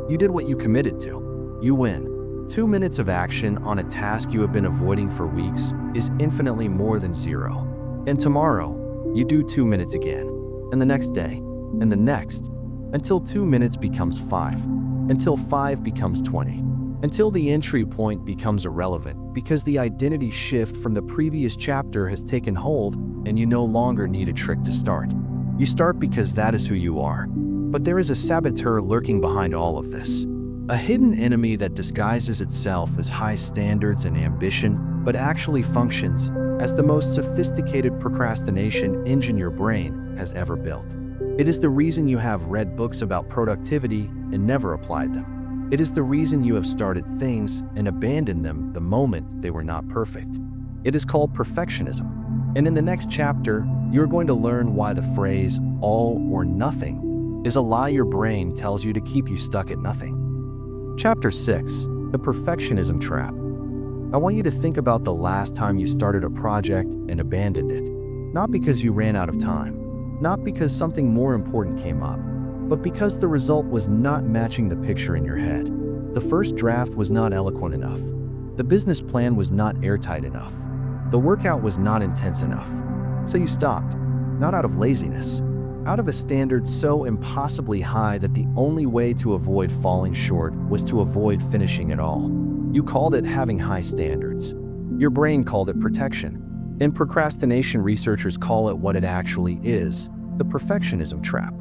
You did what you committed to. You win. 2 minutes of action on a task you have been avoiding for weeks is infinitely more than 0. And tomorrow, you do 2 minutes again, and the next day, and the next, until 2 minutes becomes 5, until 5 becomes 20. Until the entry point becomes irrelevant because the identity shift from the previous chapter has taken hold and you no longer need a trick to start. You start because that is who you are. But there is a saboteur lurking behind all of this. A hidden enemy that disguises itself as high standards and ambition, but actually functions as the most sophisticated procrastination engine your brain has ever built. It is the reason you have read books about productivity and never applied them. It is the reason you have started things and abandoned them the moment they were not perfect. It is called perfectionism. And in the next chapter, you're going to learn why the phrase all or nothing is a lie your brain tells you to keep you stuck at nothing. Chapter 6, The Perfectionism Trap. I want you to think about the last time you started a project and abandoned it. Not because you ran out of time, not because something more important came up, but because the result was not matching the picture in your head. The first draft was not eloquent enough. The business plan was not airtight enough. The workout was not intense enough. So you stopped, not out of laziness, out of a standard so impossibly high that the only way to avoid falling short was to avoid finishing at all. You called it having high standards. Your brain called it protection. And procrastination researchers call it what it actually is, the perfectionism trap.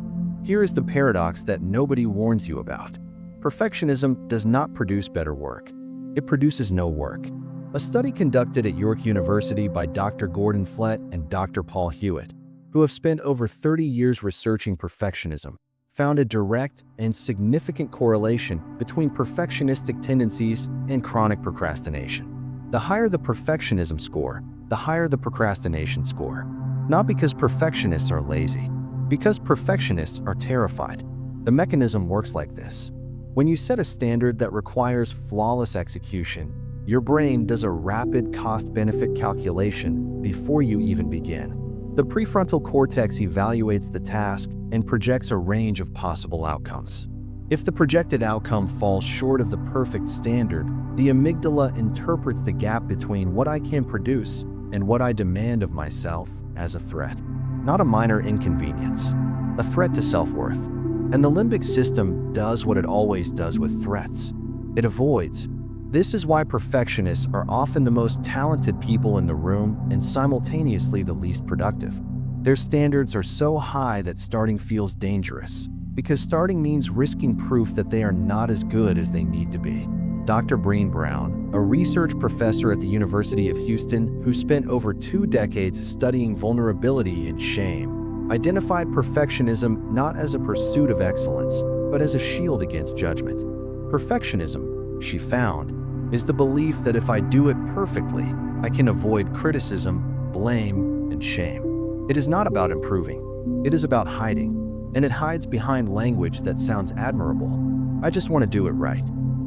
Here is the paradox that nobody warns you about. Perfectionism does not produce better work. It produces no work. A study conducted at York University by Dr. Gordon Flett and Dr. Paul Hewitt, who have spent over 30 years researching perfectionism, found a direct and significant correlation between perfectionistic tendencies and chronic procrastination. The higher the perfectionism score, the higher the procrastination score. Not because perfectionists are lazy, because perfectionists are terrified. The mechanism works like this. When you set a standard that requires flawless execution, your brain does a rapid cost-benefit calculation before you even begin. The prefrontal cortex evaluates the task and projects a range of possible outcomes. If the projected outcome falls short of the perfect standard, the amygdala interprets the gap between what I can produce and what I demand of myself as a threat. Not a minor inconvenience, a threat to self-worth. And the limbic system does what it always does with threats. It avoids. This is why perfectionists are often the most talented people in the room and simultaneously the least productive. Their standards are so high that starting feels dangerous, because starting means risking proof that they are not as good as they need to be. Dr. Breen Brown, a research professor at the University of Houston who spent over 2 decades studying vulnerability and shame, identified perfectionism not as a pursuit of excellence, but as a shield against judgment. Perfectionism, she found, is the belief that if I do it perfectly, I can avoid criticism, blame, and shame. It is not about improving. It is about hiding, and it hides behind language that sounds admirable. I just want to do it right.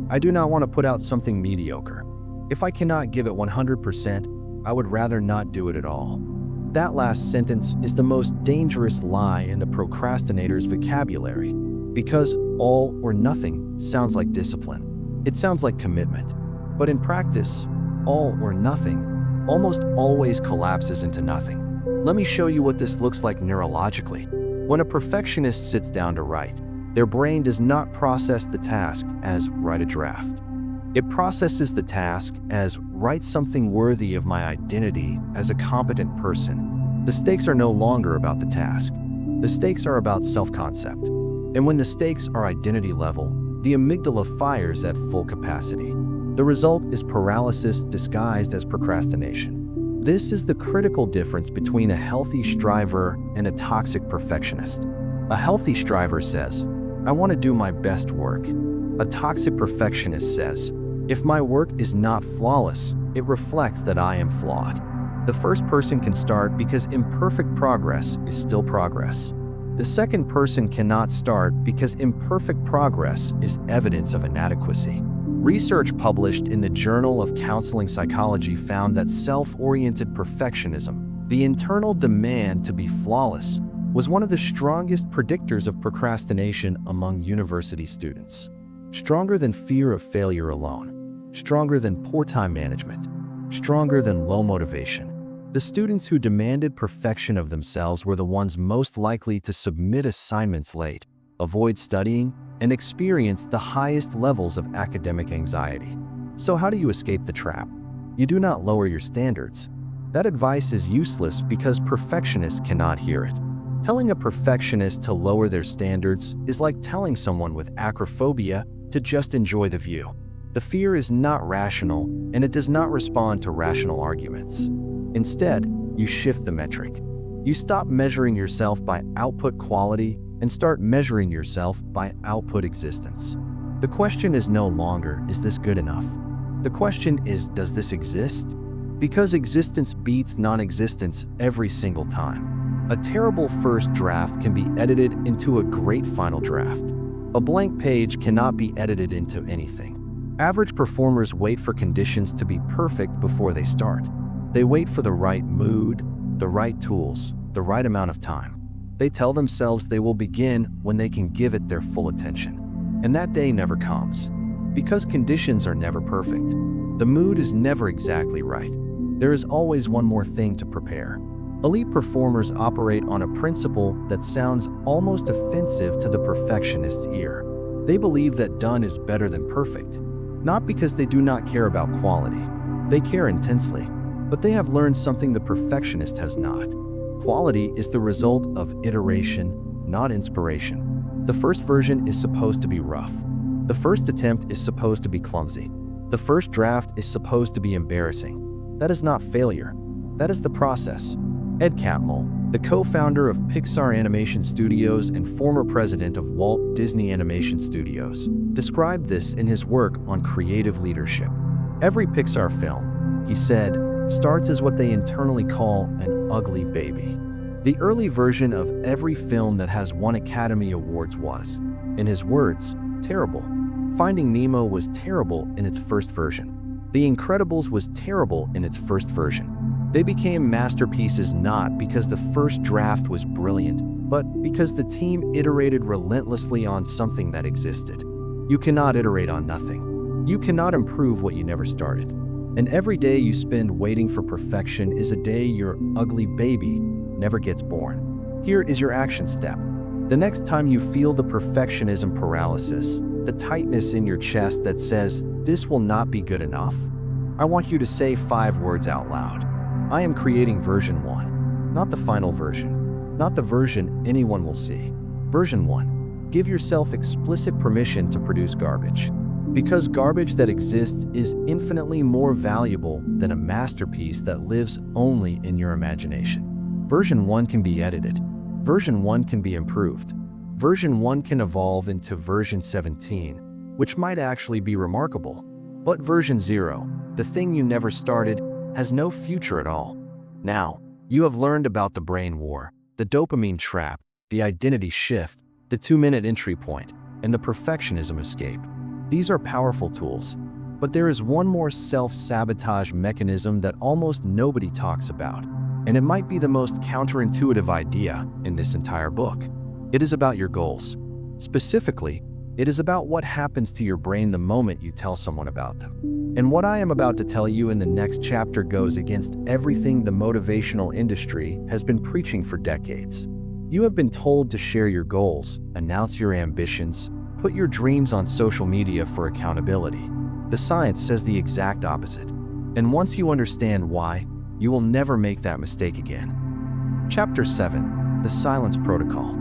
I do not want to put out something mediocre. If I cannot give it 100%, I would rather not do it at all. That last sentence is the most dangerous lie in the procrastinator's vocabulary, because all or nothing sounds like discipline. It sounds like commitment. But in practice, all or nothing almost always collapses into nothing. Let me show you what this looks like neurologically. When a perfectionist sits down to write, their brain does not process the task as write a draft. It processes the task as write something worthy of my identity as a competent person. The stakes are no longer about the task. The stakes are about self-concept. And when the stakes are identity level, the amygdala fires at full capacity. The result is paralysis disguised as procrastination. This is the critical difference between a healthy striver and a toxic perfectionist. A healthy striver says, I want to do my best work. A toxic perfectionist says, if my work is not flawless, it reflects that I am flawed. The first person can start because imperfect progress is still progress. The second person cannot start because imperfect progress is evidence of inadequacy. Research published in the Journal of Counseling Psychology found that self-oriented perfectionism, the internal demand to be flawless, was one of the strongest predictors of procrastination among university students. Stronger than fear of failure alone. Stronger than poor time management. Stronger than low motivation. The students who demanded perfection of themselves were the ones most likely to submit assignments late, avoid studying, and experience the highest levels of academic anxiety. So how do you escape the trap? You do not lower your standards. That advice is useless because perfectionists cannot hear it. Telling a perfectionist to lower their standards is like telling someone with acrophobia to just enjoy the view. The fear is not rational, and it does not respond to rational arguments. Instead, you shift the metric. You stop measuring yourself by output quality and start measuring yourself by output existence. The question is no longer, is this good enough? The question is, does this exist? Because existence beats non-existence every single time. A terrible first draft can be edited into a great final draft. A blank page cannot be edited into anything. Average performers wait for conditions to be perfect before they start. They wait for the right mood, the right tools, the right amount of time. They tell themselves they will begin when they can give it their full attention. And that day never comes. Because conditions are never perfect. The mood is never exactly right. There is always one more thing to prepare. Elite performers operate on a principle that sounds almost offensive to the perfectionist's ear. They believe that done is better than perfect, not because they do not care about quality. They care intensely, but they have learned something the perfectionist has not. Quality is the result of iteration, not inspiration. The first version is supposed to be rough. The first attempt is supposed to be clumsy. The first draft is supposed to be embarrassing. That is not failure. That is the process. Ed Catmull, the co-founder of Pixar Animation Studios and former president of Walt Disney Animation Studios, described this in his work on creative leadership. Every Pixar film, he said, starts as what they internally call an ugly baby. The early version of every film that has won Academy Awards was, in his words, terrible. Finding Nemo was terrible in its first version. The Incredibles was terrible in its first version. They became masterpieces not because the first draft was brilliant, but because the team iterated relentlessly on something that existed. You cannot iterate on nothing. You cannot improve what you never started. And every day you spend waiting for perfection is a day your ugly baby never gets born. Here is your action step. The next time you feel the perfectionism paralysis, the tightness in your chest that says, "This will not be good enough," I want you to say 5 words out loud. I am creating version 1, not the final version, not the version anyone will see. Version 1. Give yourself explicit permission to produce garbage. Because garbage that exists is infinitely more valuable than a masterpiece that lives only in your imagination. Version 1 can be edited. Version 1 can be improved. Version 1 can evolve into version 17, which might actually be remarkable. But version 0, the thing you never started, has no future at all. Now, you have learned about the brain war, the dopamine trap, the identity shift, the 2-minute entry point, and the perfectionism escape. These are powerful tools, but there is one more self-sabotage mechanism that almost nobody talks about, and it might be the most counterintuitive idea in this entire book. It is about your goals. Specifically, it is about what happens to your brain the moment you tell someone about them. And what I am about to tell you in the next chapter goes against everything the motivational industry has been preaching for decades. You have been told to share your goals, announce your ambitions, put your dreams on social media for accountability. The science says the exact opposite. And once you understand why, you will never make that mistake again. Chapter 7. The Silence Protocol.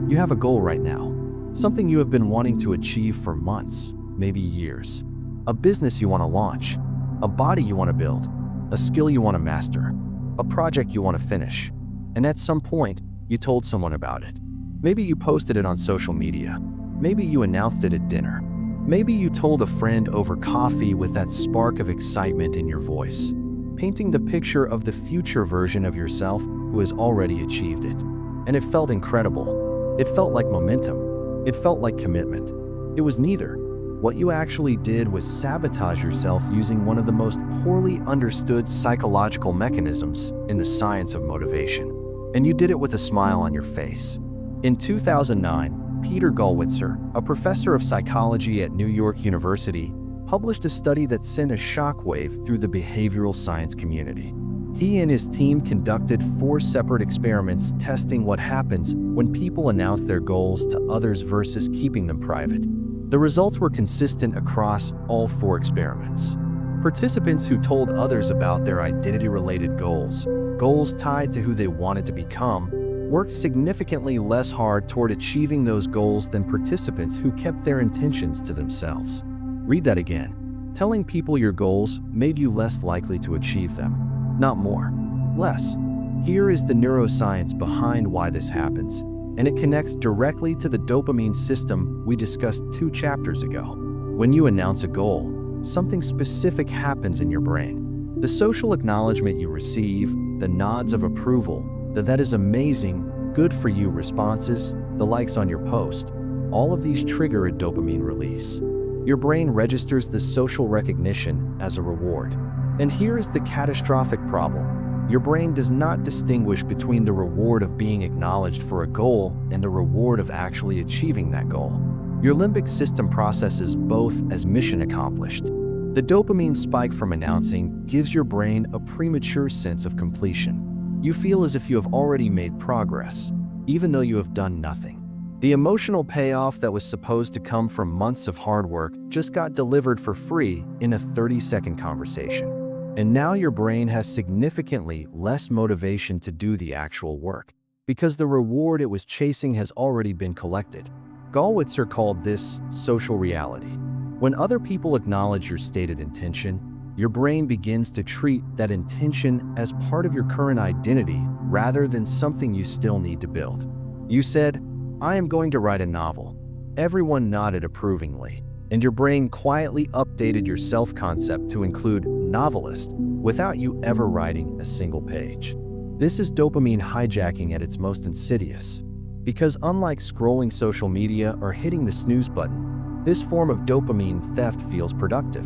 You have a goal right now. Something you have been wanting to achieve for months, maybe years. A business you want to launch, a body you want to build, a skill you want to master, a project you want to finish. And at some point, you told someone about it. Maybe you posted it on social media. Maybe you announced it at dinner. Maybe you told a friend over coffee with that spark of excitement in your voice, painting the picture of the future version of yourself who has already achieved it. And it felt incredible. It felt like momentum. It felt like commitment. It was neither. What you actually did was sabotage yourself using one of the most poorly understood psychological mechanisms in the science of motivation. And you did it with a smile on your face. In 2009, Peter Gollwitzer, a professor of psychology at New York University, published a study that sent a shockwave through the behavioral science community. He and his team conducted 4 separate experiments testing what happens when people announce their goals to others versus keeping them private. The results were consistent across all 4 experiments. Participants who told others about their identity-related goals, goals tied to who they wanted to become, worked significantly less hard toward achieving those goals than participants who kept their intentions to themselves. Read that again. Telling people your goals made you less likely to achieve them. Not more. Less. Here is the neuroscience behind why this happens, and it connects directly to the dopamine system we discussed 2 chapters ago. When you announce a goal, something specific happens in your brain. The social acknowledgement you receive, the nods of approval, the "that is amazing, good for you" responses, the likes on your post, all of these trigger a dopamine release. Your brain registers the social recognition as a reward. And here is the catastrophic problem. Your brain does not distinguish between the reward of being acknowledged for a goal and the reward of actually achieving that goal. Your limbic system processes both as mission accomplished. The dopamine spike from announcing gives your brain a premature sense of completion. You feel as if you have already made progress, even though you have done nothing. The emotional payoff that was supposed to come from months of hard work just got delivered for free in a 30-second conversation. And now your brain has significantly less motivation to do the actual work, because the reward it was chasing has already been collected. Gallwitzer called this social reality. When other people acknowledge your stated intention, your brain begins to treat that intention as part of your current identity rather than something you still need to build. You said, "I am going to write a novel." Everyone nodded approvingly, and your brain quietly updated your self-concept to include novelist without you ever writing a single page. This is dopamine hijacking at its most insidious. Because unlike scrolling social media or hitting the snooze button, this form of dopamine theft feels productive.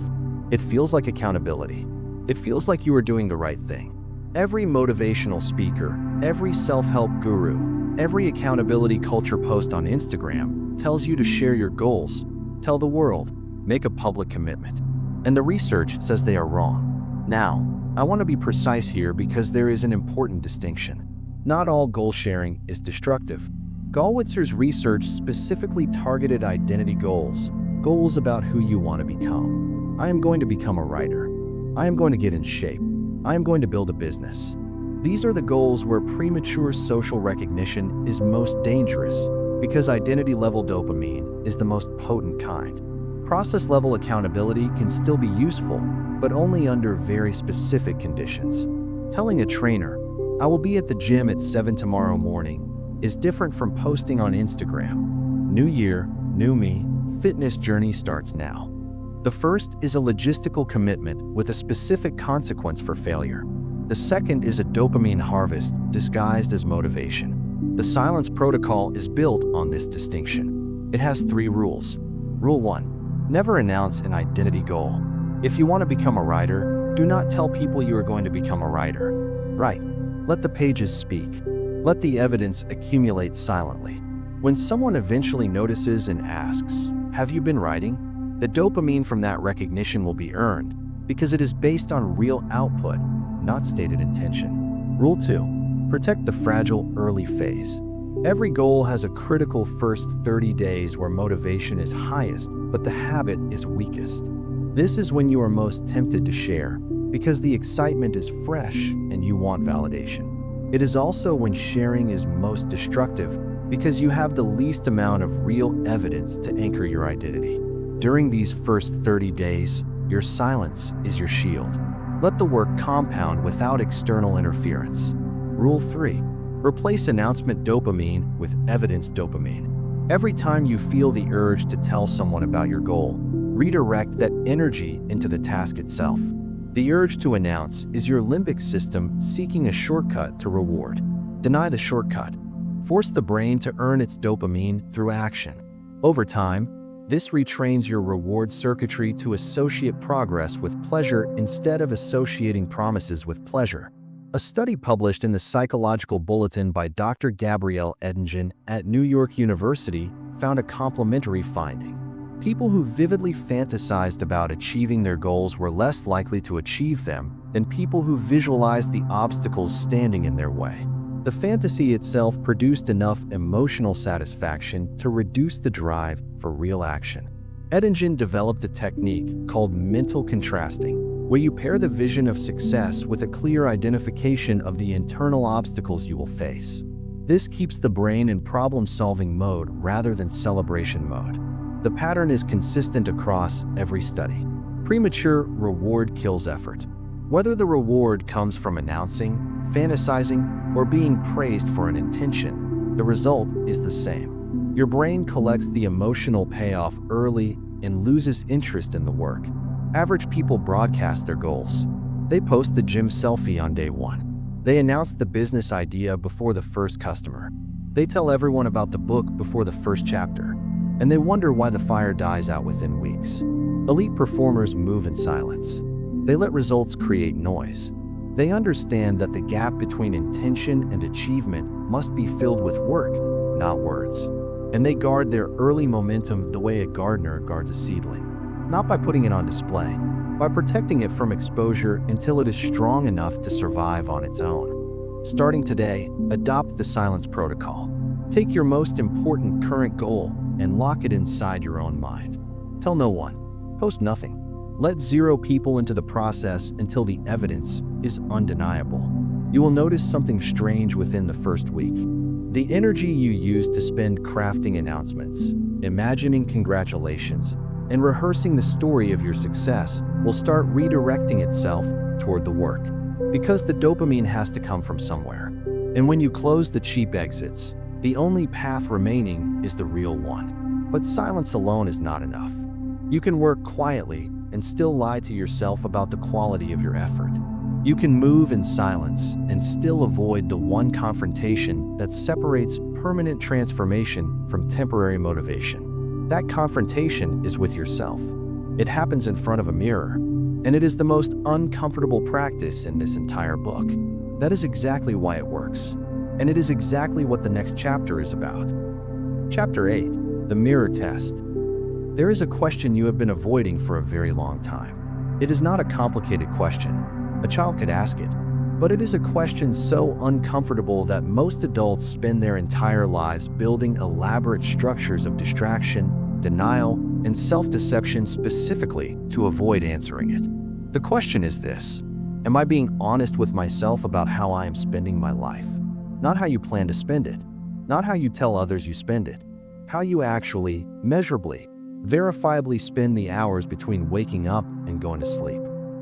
It feels like accountability. It feels like you are doing the right thing. Every motivational speaker, every self-help guru, every accountability culture post on Instagram tells you to share your goals, tell the world, make a public commitment. And the research says they are wrong. Now, I want to be precise here because there is an important distinction. Not all goal sharing is destructive. Gallwitzer's research specifically targeted identity goals, goals about who you want to become. I am going to become a writer. I am going to get in shape. I am going to build a business. These are the goals where premature social recognition is most dangerous because identity-level dopamine is the most potent kind. Process-level accountability can still be useful, but only under very specific conditions. Telling a trainer, "I will be at the gym at 7 tomorrow morning," is different from posting on Instagram. New year, new me, fitness journey starts now. The first is a logistical commitment with a specific consequence for failure. The second is a dopamine harvest disguised as motivation. The silence protocol is built on this distinction. It has 3 rules. Rule 1. Never announce an identity goal. If you want to become a writer, do not tell people you are going to become a writer. Write. Let the pages speak. Let the evidence accumulate silently. When someone eventually notices and asks, "Have you been writing?" the dopamine from that recognition will be earned because it is based on real output, not stated intention. Rule 2. Protect the fragile early phase. Every goal has a critical first 30 days where motivation is highest, but the habit is weakest. This is when you are most tempted to share because the excitement is fresh and you want validation. It is also when sharing is most destructive because you have the least amount of real evidence to anchor your identity. During these first 30 days, your silence is your shield. Let the work compound without external interference. Rule 3. Replace announcement dopamine with evidence dopamine. Every time you feel the urge to tell someone about your goal, redirect that energy into the task itself. The urge to announce is your limbic system seeking a shortcut to reward. Deny the shortcut. Force the brain to earn its dopamine through action. Over time, this retrains your reward circuitry to associate progress with pleasure instead of associating promises with pleasure. A study published in the Psychological Bulletin by Dr. Gabrielle Edingen at New York University found a complementary finding. People who vividly fantasized about achieving their goals were less likely to achieve them than people who visualized the obstacles standing in their way. The fantasy itself produced enough emotional satisfaction to reduce the drive for real action. Edingen developed a technique called mental contrasting, where you pair the vision of success with a clear identification of the internal obstacles you will face. This keeps the brain in problem-solving mode rather than celebration mode. The pattern is consistent across every study. Premature reward kills effort. Whether the reward comes from announcing, fantasizing, or being praised for an intention, the result is the same. Your brain collects the emotional payoff early and loses interest in the work. Average people broadcast their goals. They post the gym selfie on day 1. They announce the business idea before the first customer. They tell everyone about the book before the first chapter. And they wonder why the fire dies out within weeks. Elite performers move in silence. They let results create noise. They understand that the gap between intention and achievement must be filled with work, not words. And they guard their early momentum the way a gardener guards a seedling. Not by putting it on display, by protecting it from exposure until it is strong enough to survive on its own. Starting today, adopt the silence protocol. Take your most important current goal and lock it inside your own mind. Tell no one. Post nothing. Let 0 people into the process until the evidence is undeniable. You will notice something strange within the first week. The energy you use to spend crafting announcements, imagining congratulations, and rehearsing the story of your success will start redirecting itself toward the work. Because the dopamine has to come from somewhere. And when you close the cheap exits, the only path remaining is the real one. But silence alone is not enough. You can work quietly and still lie to yourself about the quality of your effort. You can move in silence and still avoid the one confrontation that separates permanent transformation from temporary motivation. That confrontation is with yourself. It happens in front of a mirror, and it is the most uncomfortable practice in this entire book. That is exactly why it works, and it is exactly what the next chapter is about. Chapter 8, The Mirror Test. There is a question you have been avoiding for a very long time. It is not a complicated question. A child could ask it, but it is a question so uncomfortable that most adults spend their entire lives building elaborate structures of distraction, denial, and self-deception specifically to avoid answering it. The question is this: am I being honest with myself about how I am spending my life? Not how you plan to spend it, not how you tell others you spend it, how you actually, measurably, verifiably spend the hours between waking up and going to sleep.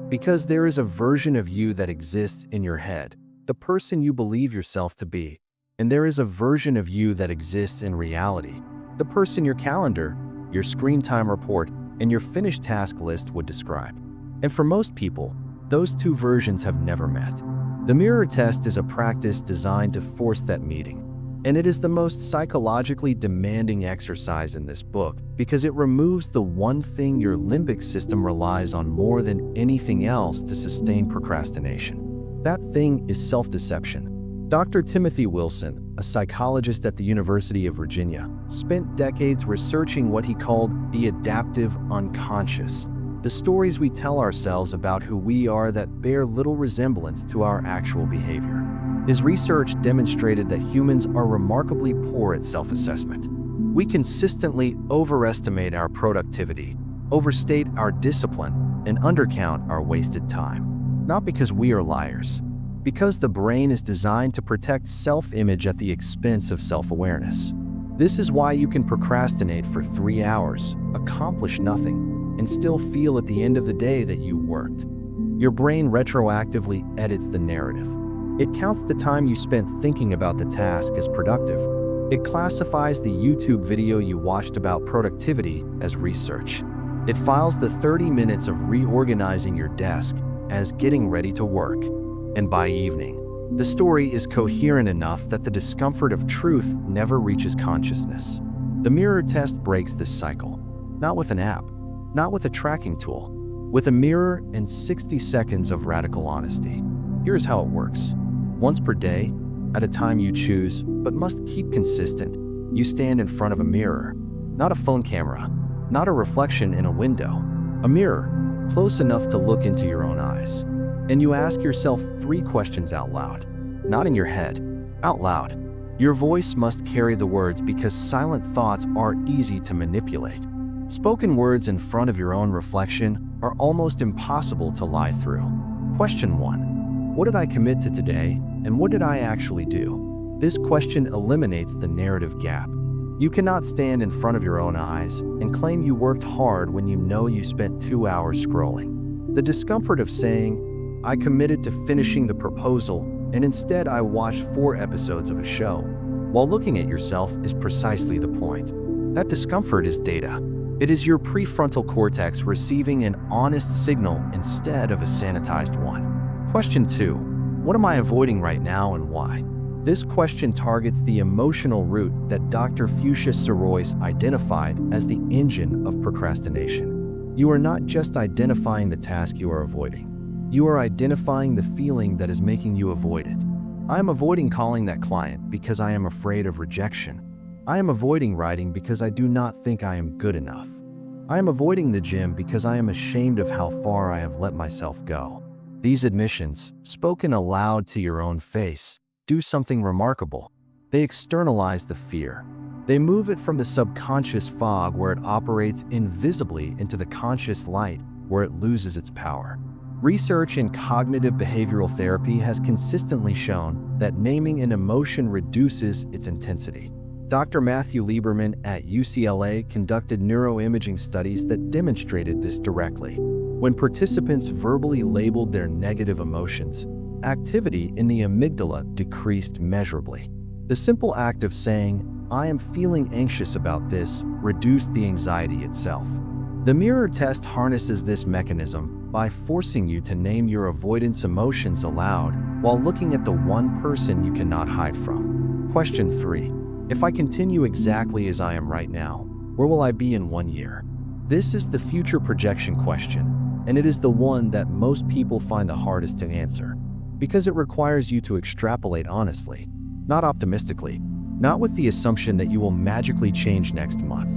Because there is a version of you that exists in your head, the person you believe yourself to be, and there is a version of you that exists in reality, the person your calendar, your screen time report, and your finished task list would describe. And for most people, those two versions have never met. The mirror test is a practice designed to force that meeting, and it is the most psychologically demanding exercise in this book because it removes the one thing your limbic system relies on more than anything else to sustain procrastination. That thing is self-deception. Dr. Timothy Wilson, a psychologist at the University of Virginia, spent decades researching what he called the adaptive unconscious, the stories we tell ourselves about who we are that bear little resemblance to our actual behavior. His research demonstrated that humans are remarkably poor at self-assessment. We consistently overestimate our productivity, overstate our discipline, and undercount our wasted time. Not because we are liars, because the brain is designed to protect self-image at the expense of self-awareness. This is why you can procrastinate for 3 hours, accomplish nothing, and still feel at the end of the day that you worked. Your brain retroactively edits the narrative. It counts the time you spent thinking about the task as productive. It classifies the YouTube video you watched about productivity as research. It files the 30 minutes of reorganizing your desk as getting ready to work. And by evening, the story is coherent enough that the discomfort of truth never reaches consciousness. The mirror test breaks this cycle. Not with an app, not with a tracking tool, with a mirror and 60 seconds of radical honesty. Here's how it works. Once per day, at a time you choose, but must keep consistent, you stand in front of a mirror. Not a phone camera, not a reflection in a window. A mirror, close enough to look into your own eyes. And you ask yourself 3 questions out loud. Not in your head, out loud. Your voice must carry the words because silent thoughts are easy to manipulate. Spoken words in front of your own reflection are almost impossible to lie through. Question 1. What did I commit to today? And what did I actually do? This question eliminates the narrative gap. You cannot stand in front of your own eyes and claim you worked hard when you know you spent 2 hours scrolling. The discomfort of saying, I committed to finishing the proposal and instead I watched 4 episodes of a show, while looking at yourself is precisely the point. That discomfort is data. It is your prefrontal cortex receiving an honest signal instead of a sanitized one. Question 2. What am I avoiding right now and why? This question targets the emotional root that Dr. Fuchsia Sorois identified as the engine of procrastination. You are not just identifying the task you are avoiding. You are identifying the feeling that is making you avoid it. I am avoiding calling that client because I am afraid of rejection. I am avoiding writing because I do not think I am good enough. I am avoiding the gym because I am ashamed of how far I have let myself go. These admissions, spoken aloud to your own face, do something remarkable. They externalize the fear. They move it from the subconscious fog where it operates invisibly into the conscious light where it loses its power. Research in cognitive behavioral therapy has consistently shown that naming an emotion reduces its intensity. Dr. Matthew Lieberman at UCLA conducted neuroimaging studies that demonstrated this directly. When participants verbally labeled their negative emotions, activity in the amygdala decreased measurably. The simple act of saying, "I am feeling anxious about this," reduced the anxiety itself. The mirror test harnesses this mechanism by forcing you to name your avoidance emotions aloud while looking at the one person you cannot hide from. Question 3. If I continue exactly as I am right now, where will I be in 1 year? This is the future projection question, and it is the one that most people find the hardest to answer, because it requires you to extrapolate honestly, not optimistically, not with the assumption that you will magically change next month.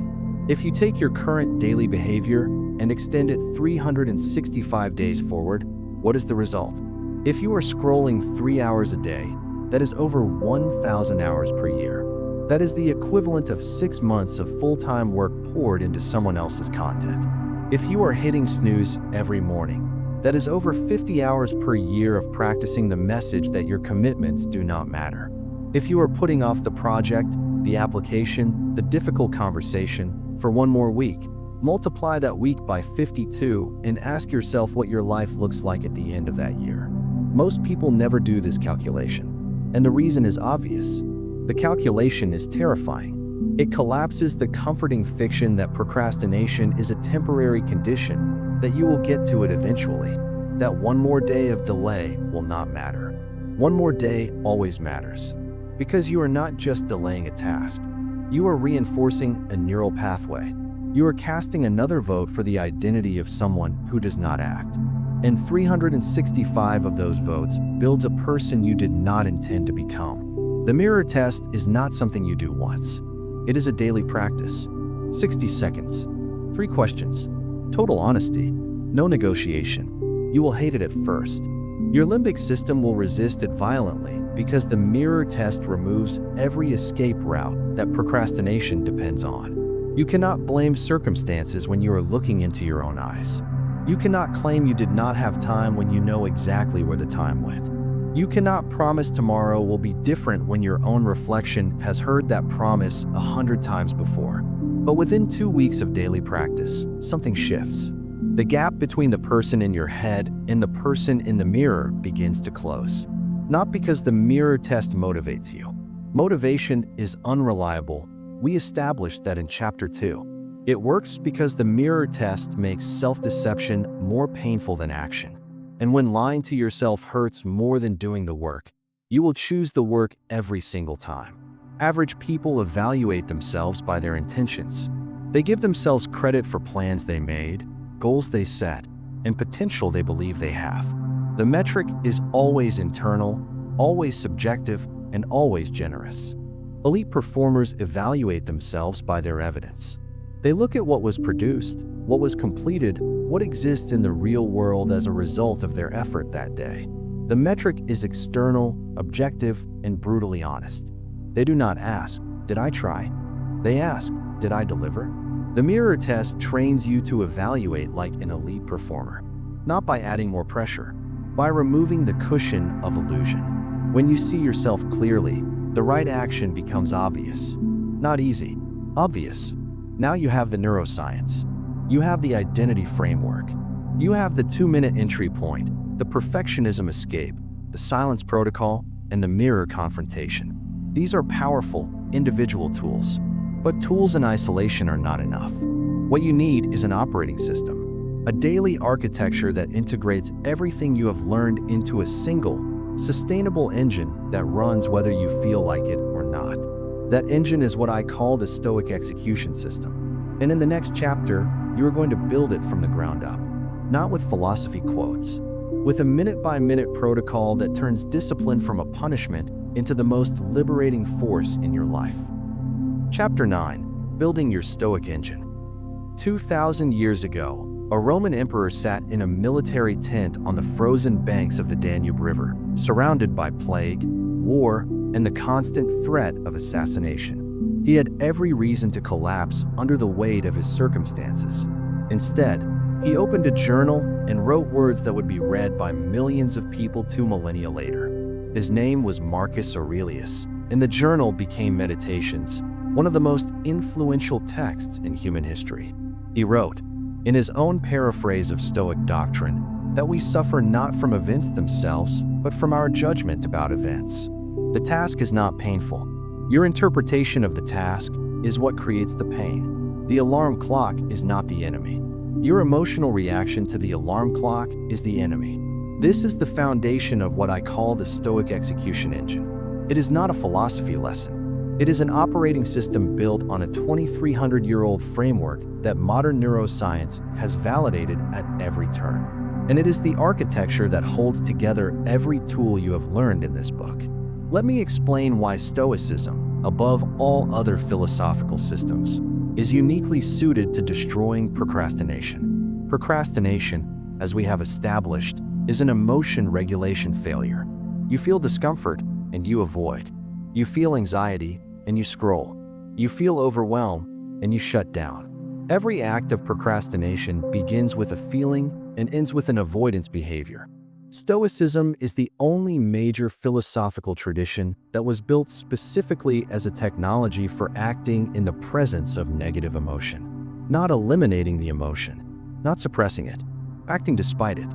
If you take your current daily behavior and extend it 365 days forward, what is the result? If you are scrolling 3 hours a day, that is over 1,000 hours per year. That is the equivalent of 6 months of full-time work poured into someone else's content. If you are hitting snooze every morning, that is over 50 hours per year of practicing the message that your commitments do not matter. If you are putting off the project, the application, the difficult conversation for 1 more week, multiply that week by 52 and ask yourself what your life looks like at the end of that year. Most people never do this calculation, and the reason is obvious. The calculation is terrifying. It collapses the comforting fiction that procrastination is a temporary condition, that you will get to it eventually, that 1 more day of delay will not matter. 1 more day always matters, because you are not just delaying a task. You are reinforcing a neural pathway. You are casting another vote for the identity of someone who does not act. And 365 of those votes builds a person you did not intend to become. The mirror test is not something you do once. It is a daily practice. 60 seconds. 3 questions. Total honesty. No negotiation. You will hate it at first. Your limbic system will resist it violently because the mirror test removes every escape route that procrastination depends on. You cannot blame circumstances when you are looking into your own eyes. You cannot claim you did not have time when you know exactly where the time went. You cannot promise tomorrow will be different when your own reflection has heard that promise 100 times before. But within 2 weeks of daily practice, something shifts. The gap between the person in your head and the person in the mirror begins to close. Not because the mirror test motivates you. Motivation is unreliable. We established that in Chapter 2. It works because the mirror test makes self-deception more painful than action. And when lying to yourself hurts more than doing the work, you will choose the work every single time. Average people evaluate themselves by their intentions. They give themselves credit for plans they made, goals they set, and potential they believe they have. The metric is always internal, always subjective, and always generous. Elite performers evaluate themselves by their evidence. They look at what was produced, what was completed, what exists in the real world as a result of their effort that day. The metric is external, objective, and brutally honest. They do not ask, "Did I try?" They ask, "Did I deliver?" The mirror test trains you to evaluate like an elite performer, not by adding more pressure, by removing the cushion of illusion. When you see yourself clearly, the right action becomes obvious. Not easy, obvious. Now you have the neuroscience. You have the identity framework. You have the 2-minute entry point, the perfectionism escape, the silence protocol, and the mirror confrontation. These are powerful, individual tools. But tools in isolation are not enough. What you need is an operating system, a daily architecture that integrates everything you have learned into a single, sustainable engine that runs whether you feel like it or not. That engine is what I call the Stoic execution system. And in the next chapter, you are going to build it from the ground up, not with philosophy quotes, with a minute-by-minute protocol that turns discipline from a punishment into the most liberating force in your life. Chapter 9. Building your Stoic engine. 2,000 years ago, a Roman emperor sat in a military tent on the frozen banks of the Danube River, surrounded by plague, war and the constant threat of assassination. He had every reason to collapse under the weight of his circumstances. Instead, he opened a journal and wrote words that would be read by millions of people 2 millennia later. His name was Marcus Aurelius, and the journal became Meditations, one of the most influential texts in human history. He wrote, in his own paraphrase of Stoic doctrine, that we suffer not from events themselves, but from our judgment about events. The task is not painful. Your interpretation of the task is what creates the pain. The alarm clock is not the enemy. Your emotional reaction to the alarm clock is the enemy. This is the foundation of what I call the Stoic execution engine. It is not a philosophy lesson. It is an operating system built on a 2,300-year-old framework that modern neuroscience has validated at every turn. And it is the architecture that holds together every tool you have learned in this book. Let me explain why Stoicism, above all other philosophical systems, is uniquely suited to destroying procrastination. Procrastination, as we have established, is an emotion regulation failure. You feel discomfort and you avoid. You feel anxiety and you scroll. You feel overwhelmed and you shut down. Every act of procrastination begins with a feeling and ends with an avoidance behavior. Stoicism is the only major philosophical tradition that was built specifically as a technology for acting in the presence of negative emotion, not eliminating the emotion, not suppressing it, acting despite it.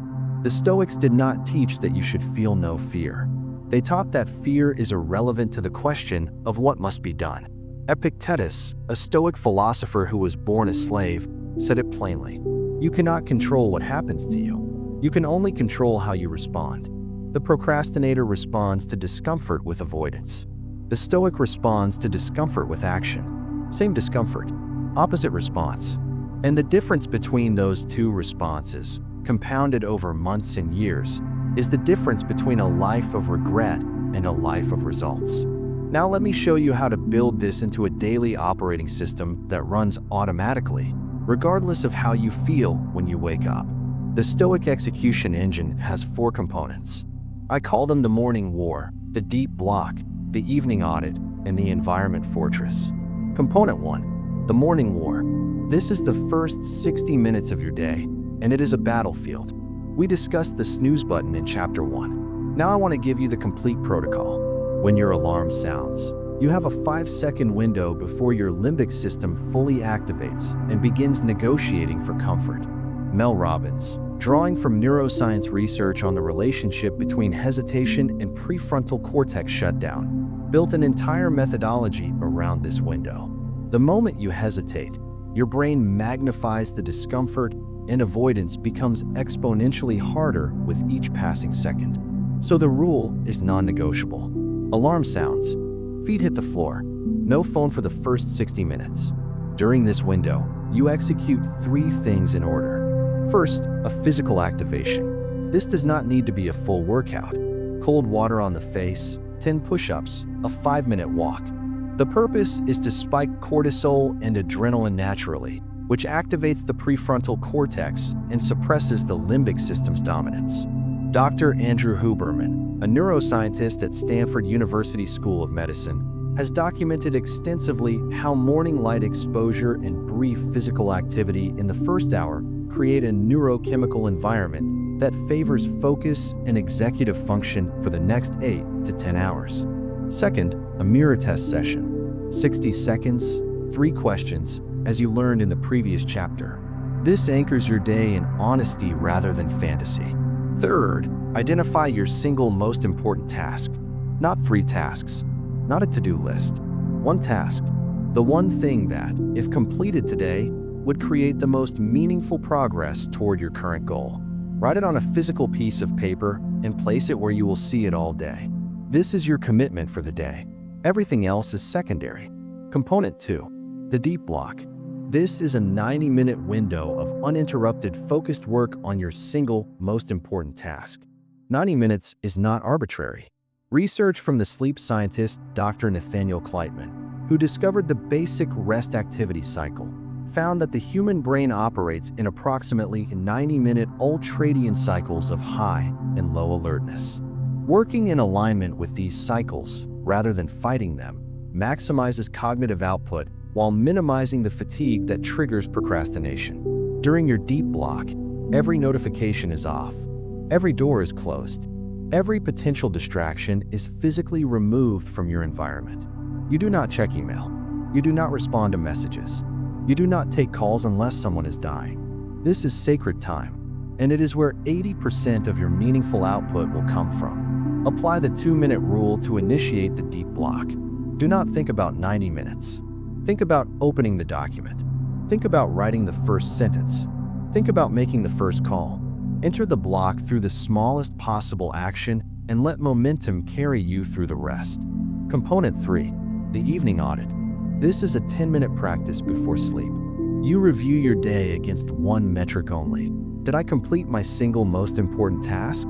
The Stoics did not teach that you should feel no fear. They taught that fear is irrelevant to the question of what must be done. Epictetus, a Stoic philosopher who was born a slave, said it plainly. You cannot control what happens to you. You can only control how you respond. The procrastinator responds to discomfort with avoidance. The Stoic responds to discomfort with action. Same discomfort, opposite response. And the difference between those two responses, compounded over months and years, is the difference between a life of regret and a life of results. Now let me show you how to build this into a daily operating system that runs automatically, regardless of how you feel when you wake up. The Stoic execution engine has 4 components. I call them the morning war, the deep block, the evening audit, and the environment fortress. Component 1, the morning war. This is the first 60 minutes of your day, and it is a battlefield. We discussed the snooze button in Chapter 1. Now I want to give you the complete protocol. When your alarm sounds, you have a 5-second window before your limbic system fully activates and begins negotiating for comfort. Mel Robbins, drawing from neuroscience research on the relationship between hesitation and prefrontal cortex shutdown, built an entire methodology around this window. The moment you hesitate, your brain magnifies the discomfort and avoidance becomes exponentially harder with each passing second. So the rule is non-negotiable. Alarm sounds, feet hit the floor, no phone for the first 60 minutes. During this window, you execute 3 things in order. First, a physical activation. This does not need to be a full workout. Cold water on the face, 10 push-ups, a 5-minute walk. The purpose is to spike cortisol and adrenaline naturally, which activates the prefrontal cortex and suppresses the limbic system's dominance. Dr. Andrew Huberman, a neuroscientist at Stanford University School of Medicine, has documented extensively how morning light exposure and brief physical activity in the first hour create a neurochemical environment that favors focus and executive function for the next 8 to 10 hours. Second, a mirror test session. 60 seconds, 3 questions, as you learned in the previous chapter. This anchors your day in honesty rather than fantasy. Third, identify your single most important task. Not 3 tasks, not a to-do list. 1 task, the one thing that, if completed today, would create the most meaningful progress toward your current goal. Write it on a physical piece of paper and place it where you will see it all day. This is your commitment for the day. Everything else is secondary. Component 2, the deep block. This is a 90-minute window of uninterrupted focused work on your single most important task. 90 minutes is not arbitrary. Research from the sleep scientist Dr. Nathaniel Kleitman, who discovered the basic rest activity cycle, found that the human brain operates in approximately 90-minute ultradian cycles of high and low alertness. Working in alignment with these cycles, rather than fighting them, maximizes cognitive output while minimizing the fatigue that triggers procrastination. During your deep block, every notification is off, every door is closed, every potential distraction is physically removed from your environment. You do not check email. You do not respond to messages. You do not take calls unless someone is dying. This is sacred time, and it is where 80% of your meaningful output will come from. Apply the 2-minute rule to initiate the deep block. Do not think about 90 minutes. Think about opening the document. Think about writing the first sentence. Think about making the first call. Enter the block through the smallest possible action and let momentum carry you through the rest. Component 3, the evening audit. This is a 10-minute practice before sleep. You review your day against one metric only. Did I complete my single most important task?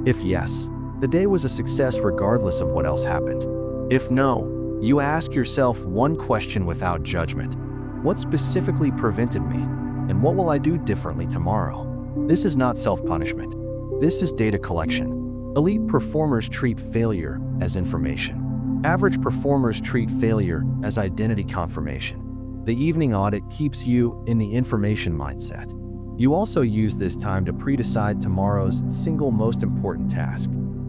If yes, the day was a success regardless of what else happened. If no, you ask yourself one question without judgment. What specifically prevented me? And what will I do differently tomorrow? This is not self-punishment. This is data collection. Elite performers treat failure as information. Average performers treat failure as identity confirmation. The evening audit keeps you in the information mindset. You also use this time to pre-decide tomorrow's single most important task.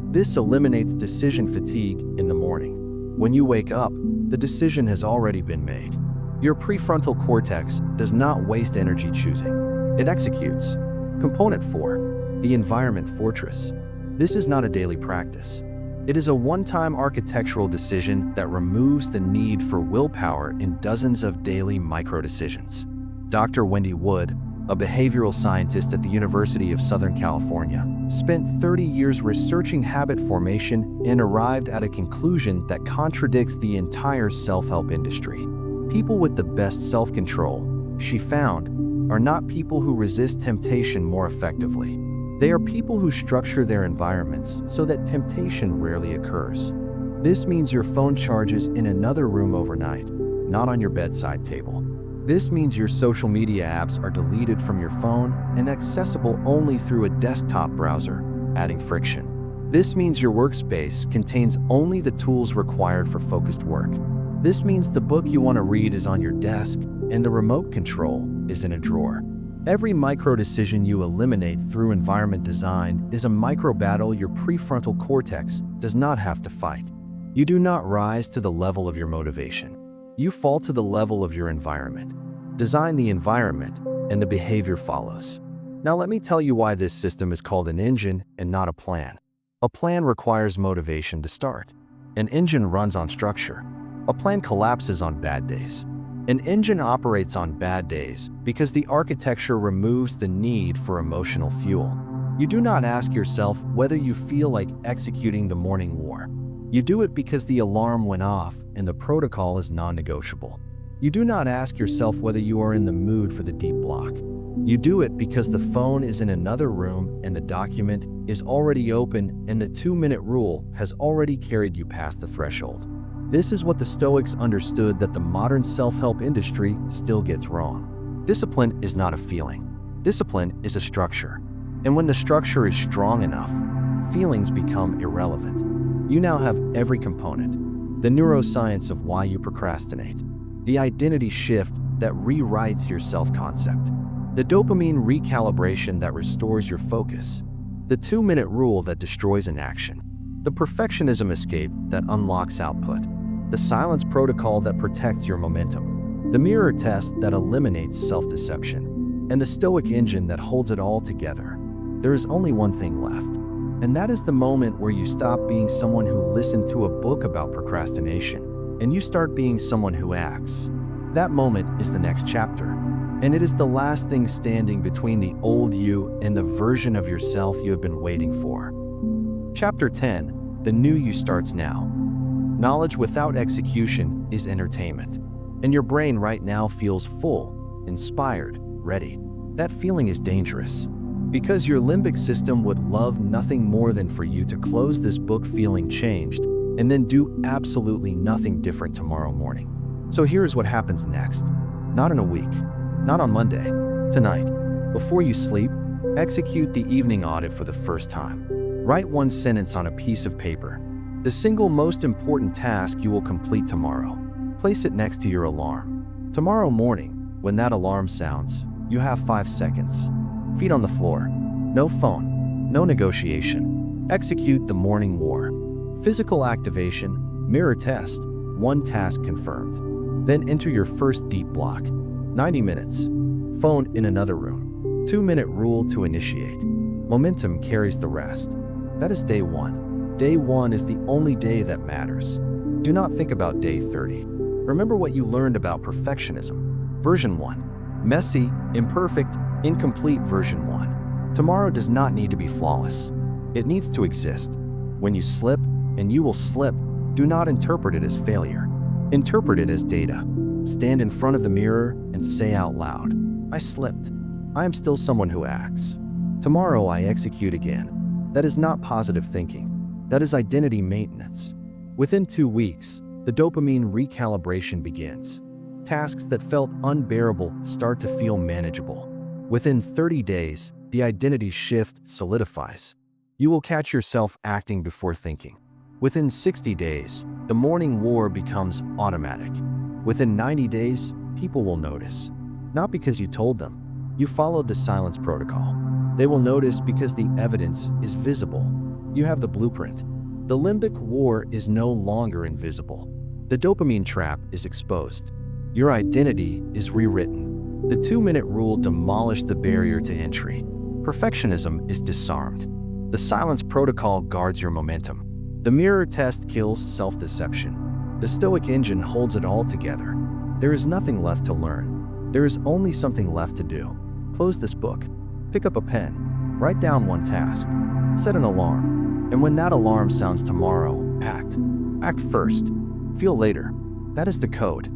This eliminates decision fatigue in the morning. When you wake up, the decision has already been made. Your prefrontal cortex does not waste energy choosing. It executes. Component 4, the environment fortress. This is not a daily practice. It is a one-time architectural decision that removes the need for willpower in dozens of daily micro-decisions. Dr. Wendy Wood, a behavioral scientist at the University of Southern California, spent 30 years researching habit formation and arrived at a conclusion that contradicts the entire self-help industry. People with the best self-control, she found, are not people who resist temptation more effectively. They are people who structure their environments so that temptation rarely occurs. This means your phone charges in another room overnight, not on your bedside table. This means your social media apps are deleted from your phone and accessible only through a desktop browser, adding friction. This means your workspace contains only the tools required for focused work. This means the book you want to read is on your desk and the remote control is in a drawer. Every micro-decision you eliminate through environment design is a micro-battle your prefrontal cortex does not have to fight. You do not rise to the level of your motivation. You fall to the level of your environment. Design the environment, and the behavior follows. Now let me tell you why this system is called an engine and not a plan. A plan requires motivation to start. An engine runs on structure. A plan collapses on bad days. An engine operates on bad days because the architecture removes the need for emotional fuel. You do not ask yourself whether you feel like executing the morning war. You do it because the alarm went off and the protocol is non-negotiable. You do not ask yourself whether you are in the mood for the deep block. You do it because the phone is in another room and the document is already open and the 2-minute rule has already carried you past the threshold. This is what the Stoics understood that the modern self-help industry still gets wrong. Discipline is not a feeling. Discipline is a structure. And when the structure is strong enough, feelings become irrelevant. You now have every component. The neuroscience of why you procrastinate. The identity shift that rewrites your self-concept. The dopamine recalibration that restores your focus. The 2-minute rule that destroys inaction. The perfectionism escape that unlocks output. The silence protocol that protects your momentum. The mirror test that eliminates self-deception. And the Stoic engine that holds it all together. There is only one thing left. And that is the moment where you stop being someone who listened to a book about procrastination and you start being someone who acts. That moment is the next chapter. And it is the last thing standing between the old you and the version of yourself you have been waiting for. Chapter 10, the new you starts now. Knowledge without execution is entertainment. And your brain right now feels full, inspired, ready. That feeling is dangerous. Because your limbic system would love nothing more than for you to close this book feeling changed and then do absolutely nothing different tomorrow morning. So here's what happens next. Not in a week, not on Monday, tonight. Before you sleep, execute the evening audit for the first time. Write one sentence on a piece of paper. The single most important task you will complete tomorrow. Place it next to your alarm. Tomorrow morning, when that alarm sounds, you have 5 seconds. Feet on the floor. No phone. No negotiation. Execute the morning war. Physical activation. Mirror test. One task confirmed. Then enter your first deep block. 90 minutes. Phone in another room. 2-minute rule to initiate. Momentum carries the rest. That is day 1. Day 1 is the only day that matters. Do not think about day 30. Remember what you learned about perfectionism. Version 1. Messy, imperfect, incomplete version 1. Tomorrow does not need to be flawless. It needs to exist. When you slip, and you will slip, do not interpret it as failure. Interpret it as data. Stand in front of the mirror and say out loud, I slipped. I am still someone who acts. Tomorrow I execute again. That is not positive thinking. That is identity maintenance. Within 2 weeks, the dopamine recalibration begins. Tasks that felt unbearable start to feel manageable. Within 30 days, the identity shift solidifies. You will catch yourself acting before thinking. Within 60 days, the morning war becomes automatic. Within 90 days, people will notice. Not because you told them. You followed the silence protocol. They will notice because the evidence is visible. You have the blueprint. The limbic war is no longer invisible. The dopamine trap is exposed. Your identity is rewritten. The 2-minute rule demolished the barrier to entry. Perfectionism is disarmed. The silence protocol guards your momentum. The mirror test kills self-deception. The Stoic engine holds it all together. There is nothing left to learn. There is only something left to do. Close this book. Pick up a pen. Write down one task. Set an alarm. And when that alarm sounds tomorrow, act. Act first. Feel later. That is the code.